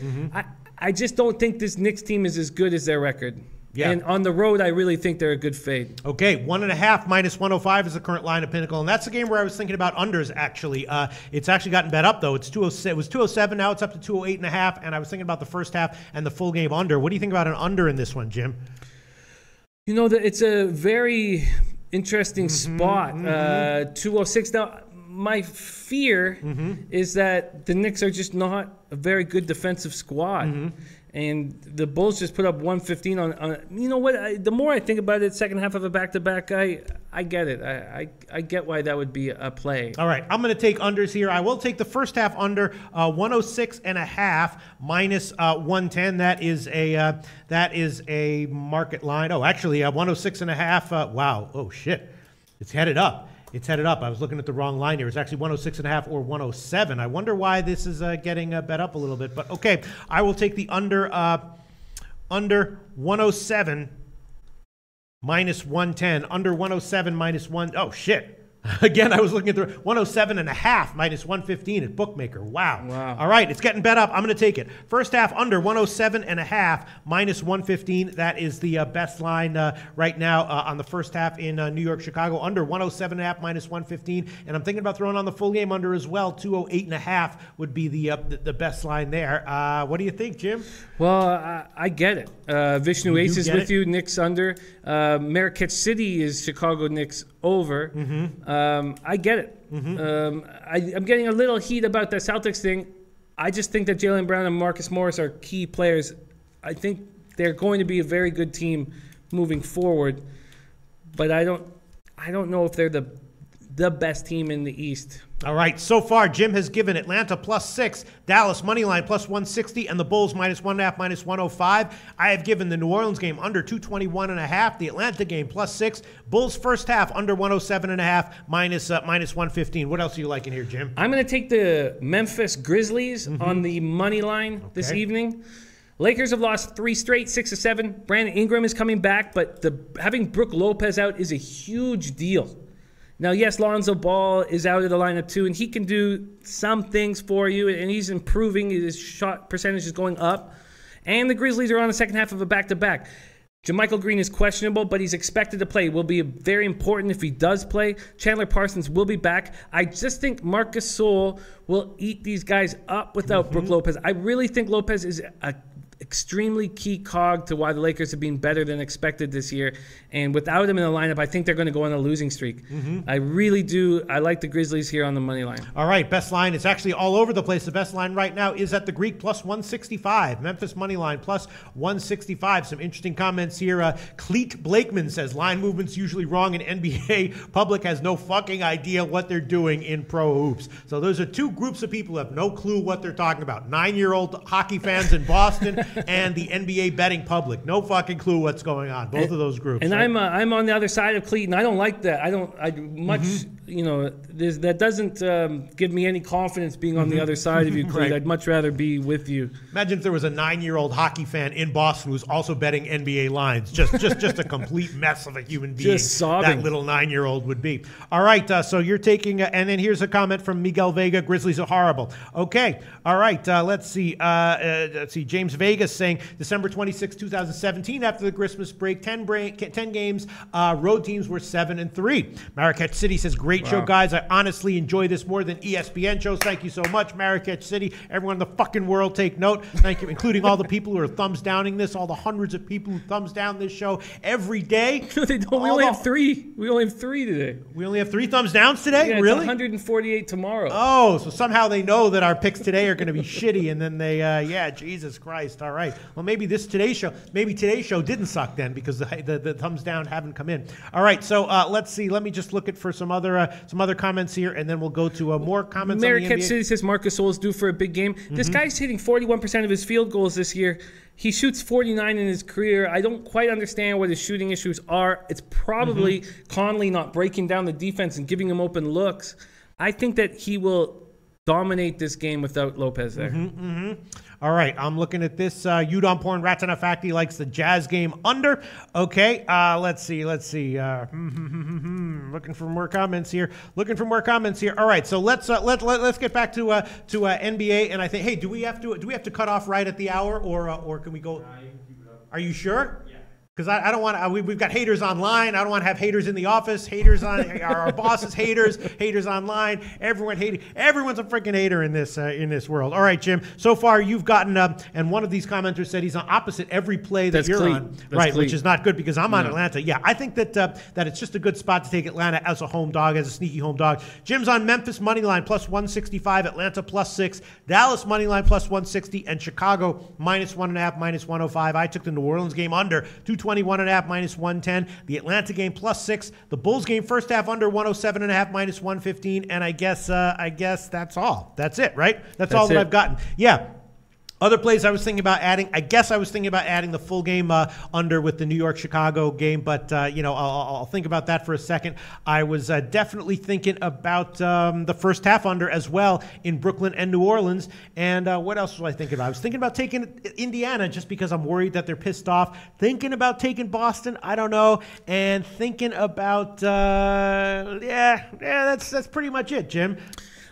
I just don't think this Knicks team is as good as their record. Yeah. And on the road, I really think they're a good fade. Okay, 1.5 -105 is the current line of Pinnacle, and that's a game where I was thinking about unders. Actually, it's actually gotten bet up though. It's 207. It was 207. Now it's up to 208.5. And I was thinking about the first half and the full game under. What do you think about an under in this one, Jim? You know, it's a very interesting spot. 206 now. My fear is that the Knicks are just not a very good defensive squad. And the Bulls just put up 115 on you know what? The more I think about it, second half of a back-to-back, I get it. I get why that would be a play. All right, I'm going to take unders here. I will take the first half under 106.5 -110. That is a market line. Oh, actually, 106.5. Wow. Oh shit, it's headed up. It's headed up. I was looking at the wrong line here. It's actually 106.5 or 107. I wonder why this is getting bet up a little bit. But okay, I will take the under 107 -110. Under 107 -1. Oh shit. Again, I was looking at the 107.5 -115 at Bookmaker. Wow. All right, it's getting bet up. I'm going to take it. First half under 107.5 -115. That is the best line right now on the first half in New York, Chicago. Under 107.5 -115. And I'm thinking about throwing on the full game under as well. 208.5 would be the best line there. What do you think, Jim? Well, I get it. Vishnu Ace is with you. Knicks under. Marrakech City is Chicago Knicks over. I get it. I'm getting a little heat about the Celtics thing. I just think that Jaylen Brown and Marcus Morris are key players. I think they're going to be a very good team moving forward. But I I don't know if they're the best team in the East. All right, so far, Jim has given Atlanta +6, Dallas moneyline +160, and the Bulls -1.5, -105. I have given the New Orleans game under 221.5, the Atlanta game +6, Bulls first half under 107.5, -115. What else are you liking here, Jim? I'm going to take the Memphis Grizzlies on the money line this evening. Lakers have lost 3 straight, 6 of 7. Brandon Ingram is coming back, but having Brook Lopez out is a huge deal. Now, yes, Lonzo Ball is out of the lineup too, and he can do some things for you, and he's improving. His shot percentage is going up. And the Grizzlies are on the second half of a back-to-back. JaMychal Green is questionable, but he's expected to play. Will be very important if he does play. Chandler Parsons will be back. I just think Marc Gasol will eat these guys up without Brook Lopez. I really think Lopez is a extremely key cog to why the Lakers have been better than expected this year. And without him in the lineup, I think they're going to go on a losing streak. I really do. I like the Grizzlies here on the money line. All right, best line. It's actually all over the place. The best line right now is at the Greek +165. Memphis money line +165. Some interesting comments here. Cleet Blakeman says, line movement's usually wrong in NBA. Public has no fucking idea what they're doing in pro hoops. So those are two groups of people who have no clue what they're talking about. 9-year-old hockey fans in Boston and the NBA betting public. No fucking clue what's going on. Both of those groups. And right? I'm on the other side of Cleet, and I don't like that. That doesn't give me any confidence being on the other side of you, Cleet. Right. I'd much rather be with you. Imagine if there was a 9-year-old hockey fan in Boston who's also betting NBA lines. Just a complete mess of a human being. Just sobbing. That little 9-year-old would be. All right, so you're taking, and then here's a comment from Miguel Vega. Grizzlies are horrible. Okay, all right. Let's see. James Vegas saying December 26, 2017, after the Christmas break, 10 games. Road teams were 7-3. Marrakech City says, great show, guys. I honestly enjoy this more than ESPN shows. Thank you so much, Marrakech City. Everyone in the fucking world take note. Thank you, including all the people who are thumbs downing this, all the hundreds of people who thumbs down this show every day. They don't. We only have 3. We only have 3 today. We only have 3 thumbs downs today? Yeah, really? It's 148 tomorrow. Oh, so somehow they know that our picks today are going to be shitty, and then they, Jesus Christ. All right. Well, maybe today's show didn't suck then because the thumbs down haven't come in. All right. So let's see. Let me just look at for some other comments here, and then we'll go to more comments. Marrakech City says Marc Gasol is due for a big game. This guy's hitting 41% of his field goals this year. He shoots 49 in his career. I don't quite understand what his shooting issues are. It's probably Conley not breaking down the defense and giving him open looks. I think that he will dominate this game without Lopez there. All right, I'm looking at this. Udon Porn Ratana Factory likes the Jazz game under. Okay, let's see. Looking for more comments here. All right, so let's get back to NBA. And I think, hey, do we have to cut off right at the hour, or can we go? Are you sure? Yeah. Because I don't want to, we've got haters online. I don't want to have haters in the office, haters on our bosses, haters online. Everyone's a freaking hater in this world. All right, Jim. So far, you've gotten and one of these commenters said he's on opposite every play that you're on, right? Which is not good because I'm on Atlanta. Yeah, I think that it's just a good spot to take Atlanta as a home dog, as a sneaky home dog. Jim's on Memphis money line +165, Atlanta +6, Dallas money line +160, and Chicago -1.5, -105. I took the New Orleans game under 221.5, -110. The Atlanta game +6. The Bulls game first half under 107.5, -115. And I guess that's all. That's it, right? That's all that I've gotten. Yeah. Other plays I was thinking about adding. I guess I was thinking about adding the full game under with the New York-Chicago game, but I'll think about that for a second. I was definitely thinking about the first half under as well in Brooklyn and New Orleans. And what else was I thinking about? I was thinking about taking Indiana just because I'm worried that they're pissed off. Thinking about taking Boston, I don't know, and thinking about that's pretty much it, Jim.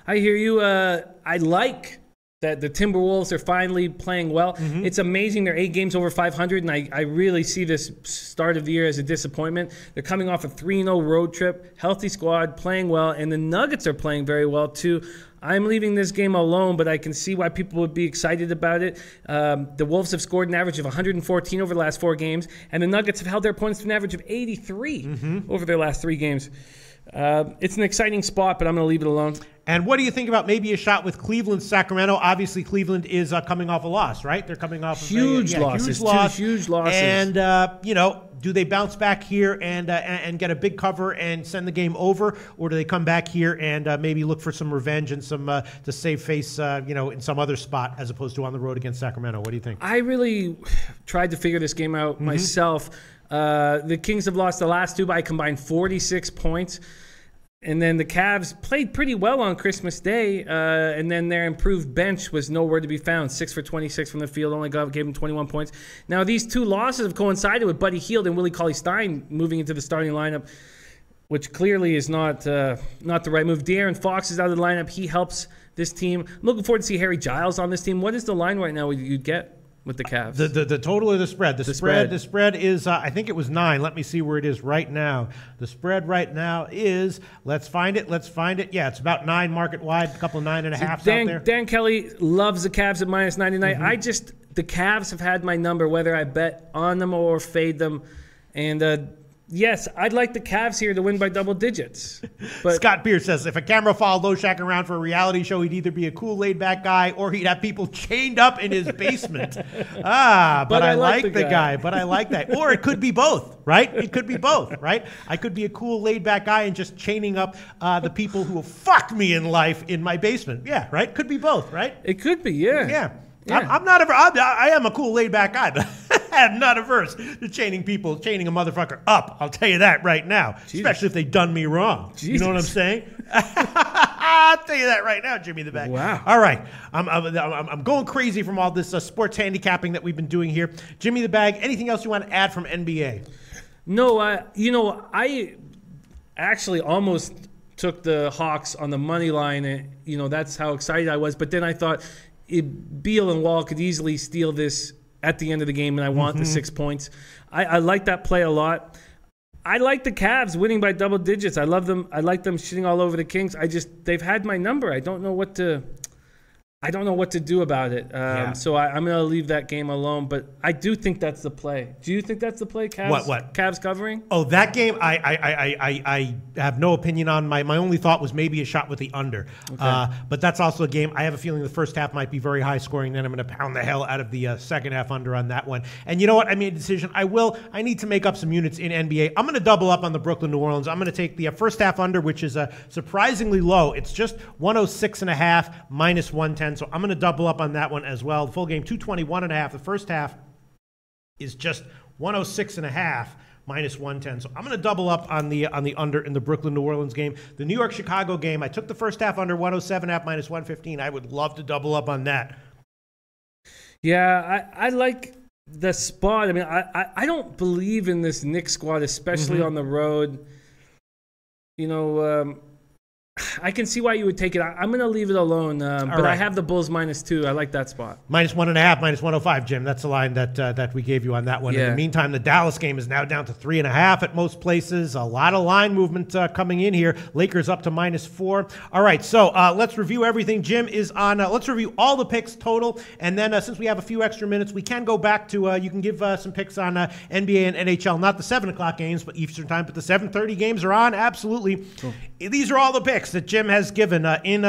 I hear you. I like that the Timberwolves are finally playing well. It's amazing they're 8 games over 500, and I really see this start of the year as a disappointment. They're coming off a 3-0 road trip, healthy squad, playing well, and the Nuggets are playing very well too. I'm leaving this game alone, but I can see why people would be excited about it. The Wolves have scored an average of 114 over the last 4 games, and the Nuggets have held their opponents to an average of 83 over their last 3 games. It's an exciting spot, but I'm going to leave it alone. And what do you think about maybe a shot with Cleveland, Sacramento? Obviously, Cleveland is coming off a loss, right? They're coming off huge of losses, huge loss. 2 huge losses. And do they bounce back here and get a big cover and send the game over, or do they come back here and maybe look for some revenge and some to save face, in some other spot as opposed to on the road against Sacramento? What do you think? I really tried to figure this game out myself. The Kings have lost the last 2 by a combined 46 points. And then the Cavs played pretty well on Christmas Day, and then their improved bench was nowhere to be found. 6 for 26 from the field, only gave them 21 points. Now, these 2 losses have coincided with Buddy Hield and Willie Cauley-Stein moving into the starting lineup, which clearly is not the right move. De'Aaron Fox is out of the lineup. He helps this team. I'm looking forward to see Harry Giles on this team. What is the line right now you'd get with the Cavs? The total or the spread? The spread is, I think it was 9. Let me see where it is right now. The spread right now is, let's find it. Yeah, it's about 9 market wide, a couple of 9.5s out there. Dan Kelly loves the Cavs at minus 99. The Cavs have had my number, whether I bet on them or fade them. And yes, I'd like the Cavs here to win by double digits. But Scott Pierce says, if a camera followed Loshak around for a reality show, he'd either be a cool, laid-back guy or he'd have people chained up in his basement. But I like the guy. But I like that. Or it could be both, right? It could be both, right? I could be a cool, laid-back guy and just chaining up the people who have fucked me in life in my basement. Yeah, right? Could be both, right? It could be, yeah. Yeah. I am a cool laid-back guy, but I'm not averse to chaining a motherfucker up. I'll tell you that right now, especially if they've done me wrong. Jesus. You know what I'm saying? I'll tell you that right now, Jimmy the Bag. Wow. All right. I'm going crazy from all this sports handicapping that we've been doing here. Jimmy the Bag, anything else you want to add from NBA? No, I actually almost took the Hawks on the money line. And, that's how excited I was. But then I thought Beal and Wall could easily steal this at the end of the game, and I want the 6 points. I like that play a lot. I like the Cavs winning by double digits. I love them. I like them shitting all over the Kings. They've had my number. I don't know what to do about it. So I'm going to leave that game alone. But I do think that's the play. Do you think that's the play? Cavs, what? Cavs covering? Oh, that game, I have no opinion on. My only thought was maybe a shot with the under. Okay. But that's also a game. I have a feeling the first half might be very high scoring. Then I'm going to pound the hell out of the second half under on that one. And you know what? I made a decision. I need to make up some units in NBA. I'm going to double up on the Brooklyn New Orleans. I'm going to take the first half under, which is surprisingly low. It's just 106.5 minus 110. So I'm going to double up on that one as well. The full game, 221.5. The first half is just 106.5 minus 110. So I'm going to double up on the under in the Brooklyn New Orleans game. The New York Chicago game, I took the first half under 107.5 minus 115. I would love to double up on that. Yeah, I like the spot. I mean, I don't believe in this Knicks squad, especially on the road. I can see why you would take it. I'm going to leave it alone, but right. I have the Bulls -2. I like that spot. -1.5, -105, Jim. That's the line that we gave you on that one. Yeah. In the meantime, the Dallas game is now down to 3.5 at most places. A lot of line movement coming in here. Lakers up to -4. All right, so let's review everything. Jim is on. Let's review all the picks total, and then since we have a few extra minutes, we can go back to. You can give some picks on NBA and NHL, not the 7 o'clock games, but Eastern time, but the 7:30 games are on. Absolutely. Cool. These are all the picks that Jim has given in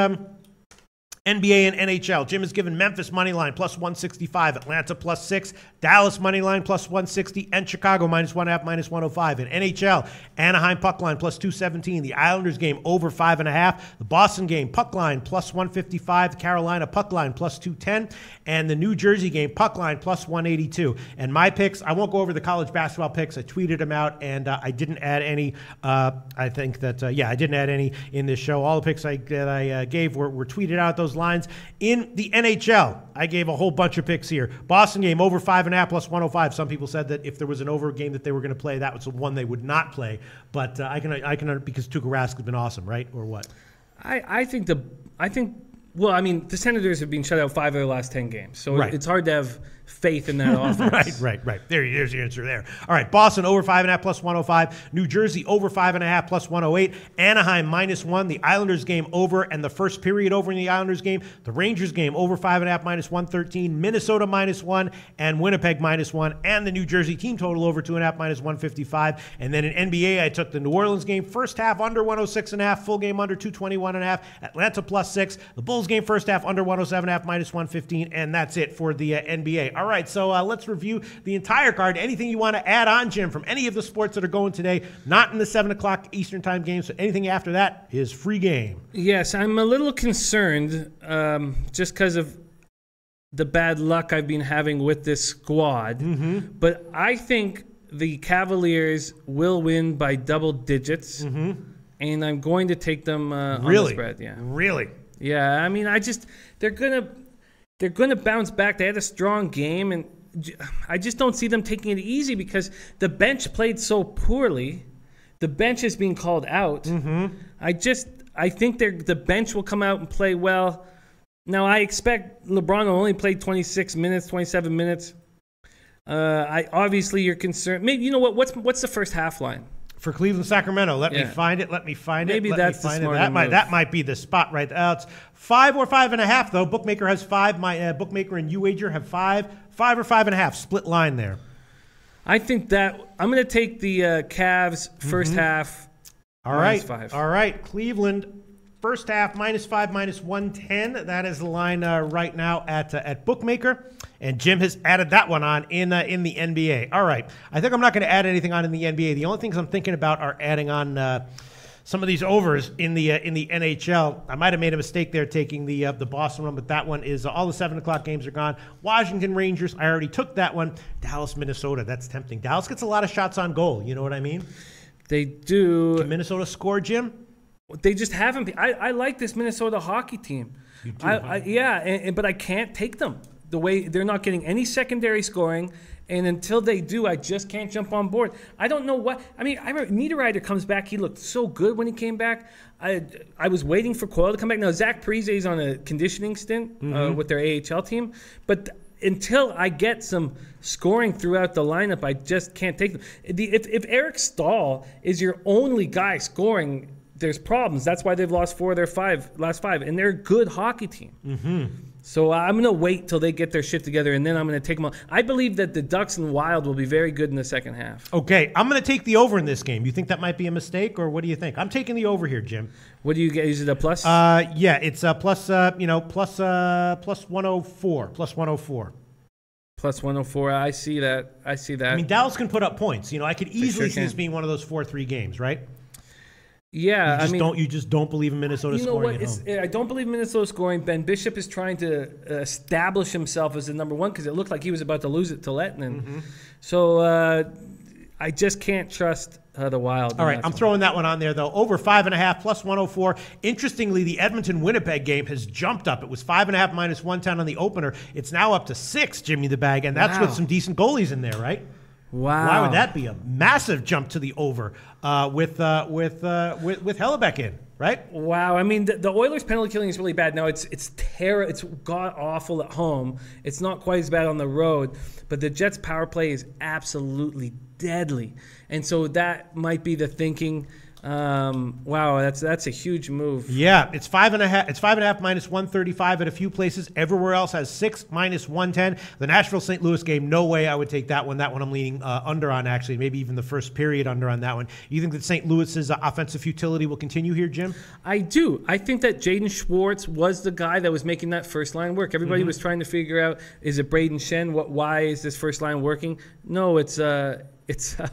NBA and NHL. Jim has given Memphis moneyline +165, Atlanta +6, Dallas moneyline +160, and Chicago -1.5, -105. In NHL, Anaheim puck line +217, the Islanders game over 5.5, the Boston game puck line +155, the Carolina puck line +210, and the New Jersey game puck line +182. And my picks, I won't go over the college basketball picks. I tweeted them out, and I didn't add any. I think that, I didn't add any in this show. All the picks that I gave were tweeted out, those lines. In the NHL, I gave a whole bunch of picks here. Boston game over 5.5 +105. Some people said that if there was an over game that they were going to play, that was the one they would not play. But I can because Tuukka Rask has been awesome, right? Or what? I think Well, I mean, the Senators have been shut out 5 of their last 10 games, so Right. it's hard to have faith in that offense. Right. There's your answer there. All right, Boston over 5.5 plus 105. New Jersey over 5.5 plus 108. Anaheim -1. The Islanders game over and the first period over in the Islanders game. The Rangers game over 5.5 minus 113. Minnesota -1 and Winnipeg -1. And the New Jersey team total over 2.5 minus 155. And then in NBA, I took the New Orleans game first half under 106.5. Full game under 221.5. Atlanta +6. The Bulls game first half under 107.5 minus 115. And that's it for the NBA. All right, so let's review the entire card. Anything you want to add on, Jim, from any of the sports that are going today, not in the 7 o'clock Eastern time game, so anything after that is free game. Yes, I'm a little concerned just because of the bad luck I've been having with this squad. But I think the Cavaliers will win by double digits, and I'm going to take them on the spread. Yeah, Really? yeah. I mean, they're gonna bounce back. They had a strong game, and I just don't see them taking it easy because the bench played so poorly. The bench is being called out. I think the bench will come out and play well. Now, I expect LeBron will only play 26 minutes, 27 minutes. Obviously, you're concerned. Maybe, you know what? What's the first half line? For Cleveland, Sacramento. Let me find it. Maybe that's the smarter move. That might be the spot right there. It's 5 or 5.5, though. Bookmaker has 5. My bookmaker and UWager have 5. 5 or 5.5. Split line there. I think that I'm going to take the Cavs first half. All right. -5. All right. Cleveland, first half, -5, minus 110. That is the line right now at Bookmaker. And Jim has added that one on in the NBA. All right. I think I'm not going to add anything on in the NBA. The only things I'm thinking about are adding on some of these overs in the NHL. I might have made a mistake there taking the Boston one, but that one is all the 7 o'clock games are gone. Washington Rangers, I already took that one. Dallas, Minnesota, that's tempting. Dallas gets a lot of shots on goal. You know what I mean? They do. Can Minnesota score, Jim? They just haven't. I like this Minnesota hockey team. You do, Yeah, but I can't take them. The way they're not getting any secondary scoring, and until they do, I just can't jump on board. I don't know what. I mean, I remember Niederreiter comes back. He looked so good when he came back. I was waiting for Coyle to come back. Now, Zach Parise on a conditioning stint with their AHL team. But until I get some scoring throughout the lineup, I just can't take them. If Eric Stahl is your only guy scoring, there's problems. That's why they've lost 4 of their last 5, and they're a good hockey team. So I'm going to wait till they get their shit together, and then I'm going to take them on. I believe that the Ducks and Wild will be very good in the second half. Okay, I'm going to take the over in this game. You think that might be a mistake, or what do you think? I'm taking the over here, Jim. What do you get? Is it a plus? Yeah, it's plus 104. Plus 104. Plus 104. I see that. I mean, Dallas can put up points. I could easily see can. this being one of those 4-3 games, right? Yeah, You just don't believe in Minnesota scoring at home. I don't believe Minnesota scoring. Ben Bishop is trying to establish himself as the number one because it looked like he was about to lose it to Lettinen. So I just can't trust the Wild. All right, I'm throwing that one on there, though. Over 5.5, plus 104. Interestingly, the Edmonton-Winnipeg game has jumped up. It was 5.5 minus 110 on the opener. It's now up to 6, Jimmy the Bag, and that's with some decent goalies in there, right? Wow. Why would that be a massive jump to the over with Hellebuck in, right? Wow. I mean, the Oilers' penalty killing is really bad. Now, it's god awful at home. It's not quite as bad on the road, but the Jets' power play is absolutely deadly, and so that might be the thinking. Wow, that's a huge move. Yeah, it's 5.5. It's 5.5 minus 135 at a few places. Everywhere else has 6 minus 110. The Nashville-St. Louis game, no way I would take that one. That one I'm leaning under on, actually. Maybe even the first period under on that one. You think that St. Louis's offensive futility will continue here, Jim? I do. I think that Jaden Schwartz was the guy that was making that first line work. Everybody was trying to figure out, is it Braden Shen? Why is this first line working? No, it's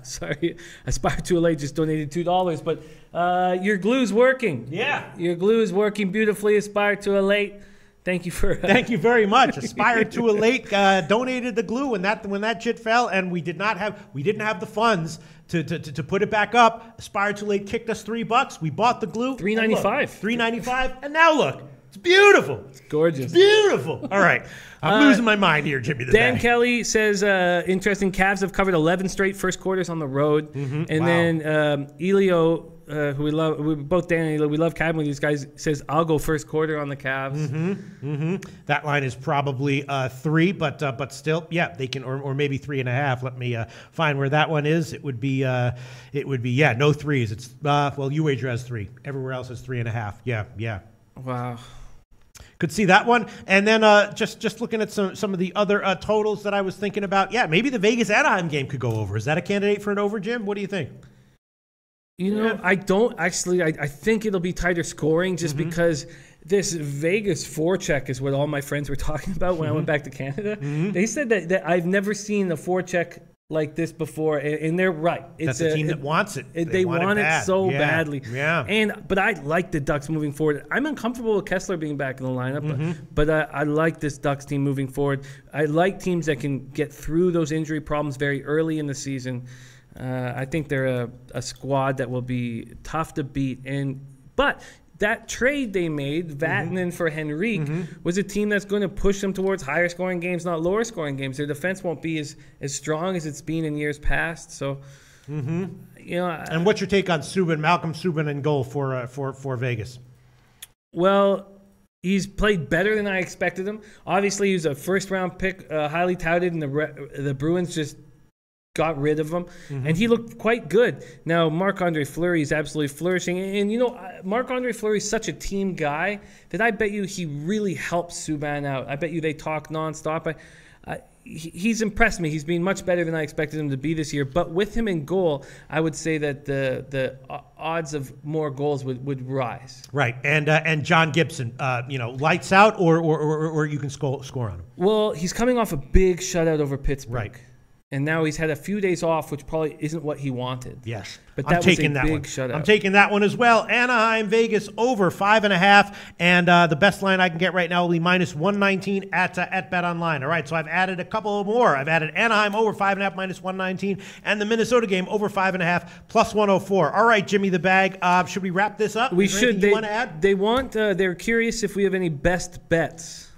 sorry, Aspire to Elate just donated $2, but your glue's working. Yeah. Your glue is working beautifully, Aspire to Elate. Thank you for Thank you very much. Aspire to Elate donated the glue when that shit fell, and we didn't have the funds to put it back up. Aspire to Elate kicked us $3. We bought the glue. $3.95. $3.95, and now look. It's beautiful. It's gorgeous. It's beautiful. All right. I'm losing my mind here, Jimmy the Dan Bag. Kelly says, interesting, Cavs have covered 11 straight first quarters on the road. And then Elio who we love, both Dan and we love Cavs with these guys, says I'll go first quarter on the Cavs. That line is probably 3, but still, yeah, they can, or maybe 3.5. Let me find where that one is. It would be yeah, no 3s. It's well, UWager has 3. Everywhere else has 3.5. Yeah. Wow. Could see that one. And then just looking at some of the other totals that I was thinking about. Yeah, maybe the Vegas Anaheim game could go over. Is that a candidate for an over, Jim? What do you think? You know, I don't actually. I think it'll be tighter scoring just because this Vegas forecheck is what all my friends were talking about when I went back to Canada. They said that I've never seen a forecheck like this before, and they're right. That's a team that wants it. They want it so badly. Yeah. But I like the Ducks moving forward. I'm uncomfortable with Kessler being back in the lineup, but I like this Ducks team moving forward. I like teams that can get through those injury problems very early in the season. I think they're a squad that will be tough to beat. But that trade they made, Vatanen for Henrique, was a team that's going to push them towards higher scoring games, not lower scoring games. Their defense won't be as strong as it's been in years past. So, you know. And what's your take on Subban, Malcolm Subban in goal for Vegas? Well, he's played better than I expected him. Obviously, he was a first round pick, highly touted, and the Bruins just got rid of him, and he looked quite good. Now, Marc-Andre Fleury is absolutely flourishing, and you know, Marc-Andre Fleury is such a team guy that I bet you he really helps Subban out. I bet you they talk nonstop. He's impressed me. He's been much better than I expected him to be this year, but with him in goal, I would say that the odds of more goals would rise. Right, and John Gibson, lights out, or you can score on him. Well, he's coming off a big shutout over Pittsburgh. Right. And now he's had a few days off, which probably isn't what he wanted. Yes. But that was a big shutout. I'm taking that one as well. Anaheim, Vegas, over 5.5. And the best line I can get right now will be minus 119 at BetOnline. All right, so I've added a couple more. I've added Anaheim over 5.5, minus 119. And the Minnesota game over 5.5, plus 104. All right, Jimmy the Bag. Should we wrap this up? We should. You want to add? They're curious if we have any best bets.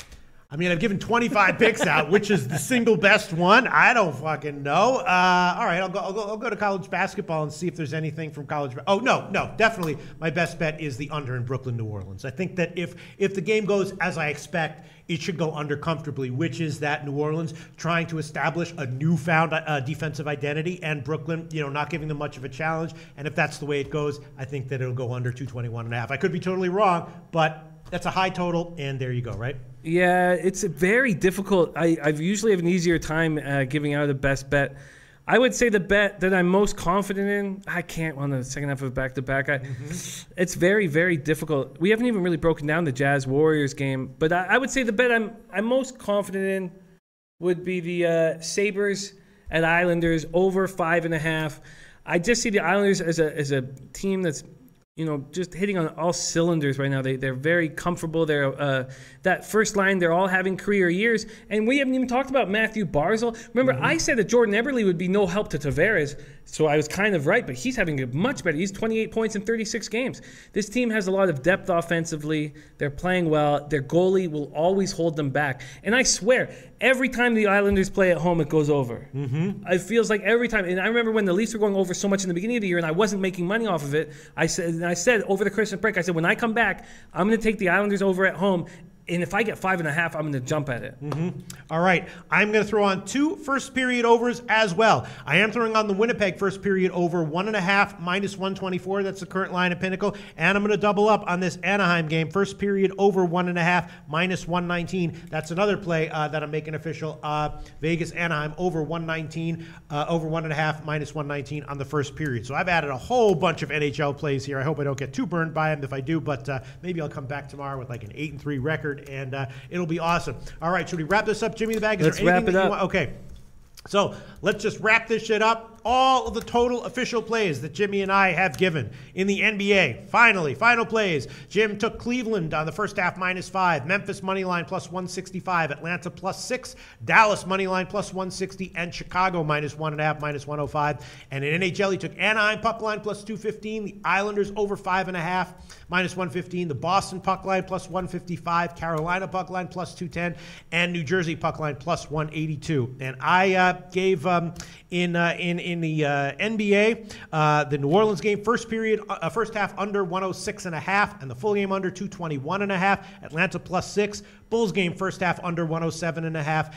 I mean, I've given 25 picks out. Which is the single best one? I don't fucking know. All right, I'll go to college basketball and see if there's anything from college. Oh, no, definitely. My best bet is the under in Brooklyn, New Orleans. I think that if the game goes as I expect, it should go under comfortably, which is that New Orleans trying to establish a newfound defensive identity, and Brooklyn, not giving them much of a challenge. And if that's the way it goes, I think that it'll go under 221.5. I could be totally wrong, but that's a high total, and there you go, right? Yeah, it's very difficult. I usually have an easier time giving out a best bet. I would say the bet that I'm most confident in, I can't on the second half of back-to-back. It's very, very difficult. We haven't even really broken down the Jazz-Warriors game, but I would say the bet I'm most confident in would be the Sabres at Islanders over 5.5. I just see the Islanders as a team that's just hitting on all cylinders right now. They're very comfortable. They're that first line. They're all having career years, and we haven't even talked about Matthew Barzal. Remember, I said that Jordan Eberle would be no help to Tavares, so I was kind of right. But he's having a much better. He's 28 points in 36 games. This team has a lot of depth offensively. They're playing well. Their goalie will always hold them back. And I swear, every time the Islanders play at home, it goes over. It feels like every time. And I remember when the Leafs were going over so much in the beginning of the year, and I wasn't making money off of it. I said over the Christmas break, I said, when I come back, I'm going to take the Islanders over at home. And if I get 5.5, I'm going to jump at it. All right. I'm going to throw on 2 first period overs as well. I am throwing on the Winnipeg first period over 1.5, minus 124. That's the current line at Pinnacle. And I'm going to double up on this Anaheim game. First period over 1.5, minus 119. That's another play that I'm making official. Vegas, Anaheim over 119, over 1.5, minus 119 on the first period. So I've added a whole bunch of NHL plays here. I hope I don't get too burned by them if I do, but maybe I'll come back tomorrow with like an 8-3 record. And it'll be awesome. All right, should we wrap this up, Jimmy the Bag? Let's wrap it up. Okay. So let's just wrap this shit up. All of the total official plays that Jimmy and I have given in the NBA. Finally, final plays. Jim took Cleveland on the first half -5. Memphis moneyline plus 165. Atlanta plus 6. Dallas moneyline plus 160. And Chicago -1.5, minus 105. And in NHL, he took Anaheim puck line plus 215. The Islanders over 5.5, minus 115. The Boston puck line plus 155. Carolina puck line plus 210. And New Jersey puck line plus 182. And I gave in in the NBA. The New Orleans game, first half under 106.5, and the full game under 221.5. Atlanta +6. Bulls game, first half under 107.5,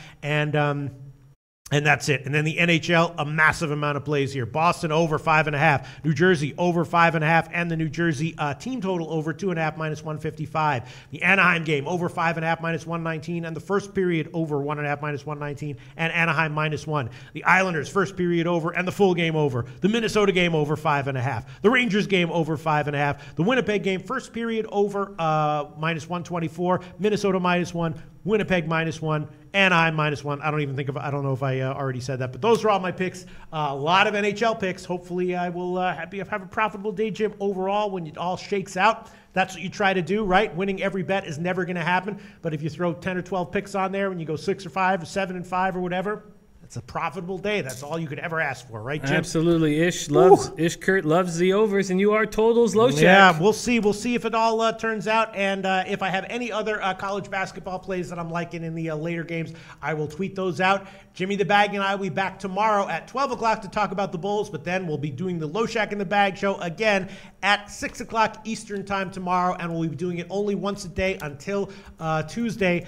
and that's it. And then the NHL, a massive amount of plays here. Boston over 5.5. New Jersey over 5.5. And the New Jersey team total over 2.5 -155. The Anaheim game over 5.5 -119. And the first period over 1.5 -119. And Anaheim -1. The Islanders first period over and the full game over. The Minnesota game over 5.5. The Rangers game over 5.5. The Winnipeg game first period over -124. Minnesota -1. Winnipeg -1. Anaheim -1. I don't know if I already said that, but those are all my picks. A lot of NHL picks. Hopefully I will have a profitable day, Jim, overall when it all shakes out. That's what you try to do, right? Winning every bet is never going to happen, but if you throw 10 or 12 picks on there and you go 6 or 5 or 7 and 5 or whatever, it's a profitable day. That's all you could ever ask for, right, Jim? Absolutely. Kurt loves the overs, and you are totals low check. Yeah, we'll see. We'll see if it all turns out. And if I have any other college basketball plays that I'm liking in the later games, I will tweet those out. Jimmy the Bag and I will be back tomorrow at 12 o'clock to talk about the Bulls, but then we'll be doing the Low Shack in the Bag show again at 6 o'clock Eastern time tomorrow, and we'll be doing it only once a day until Tuesday,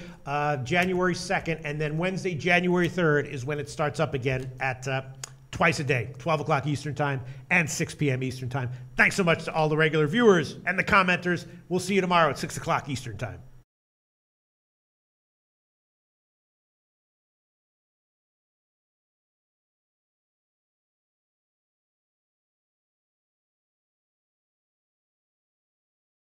January 2nd, and then Wednesday, January 3rd is when it starts up again at twice a day, 12 o'clock Eastern time and 6 p.m. Eastern time. Thanks so much to all the regular viewers and the commenters. We'll see you tomorrow at 6 o'clock Eastern time.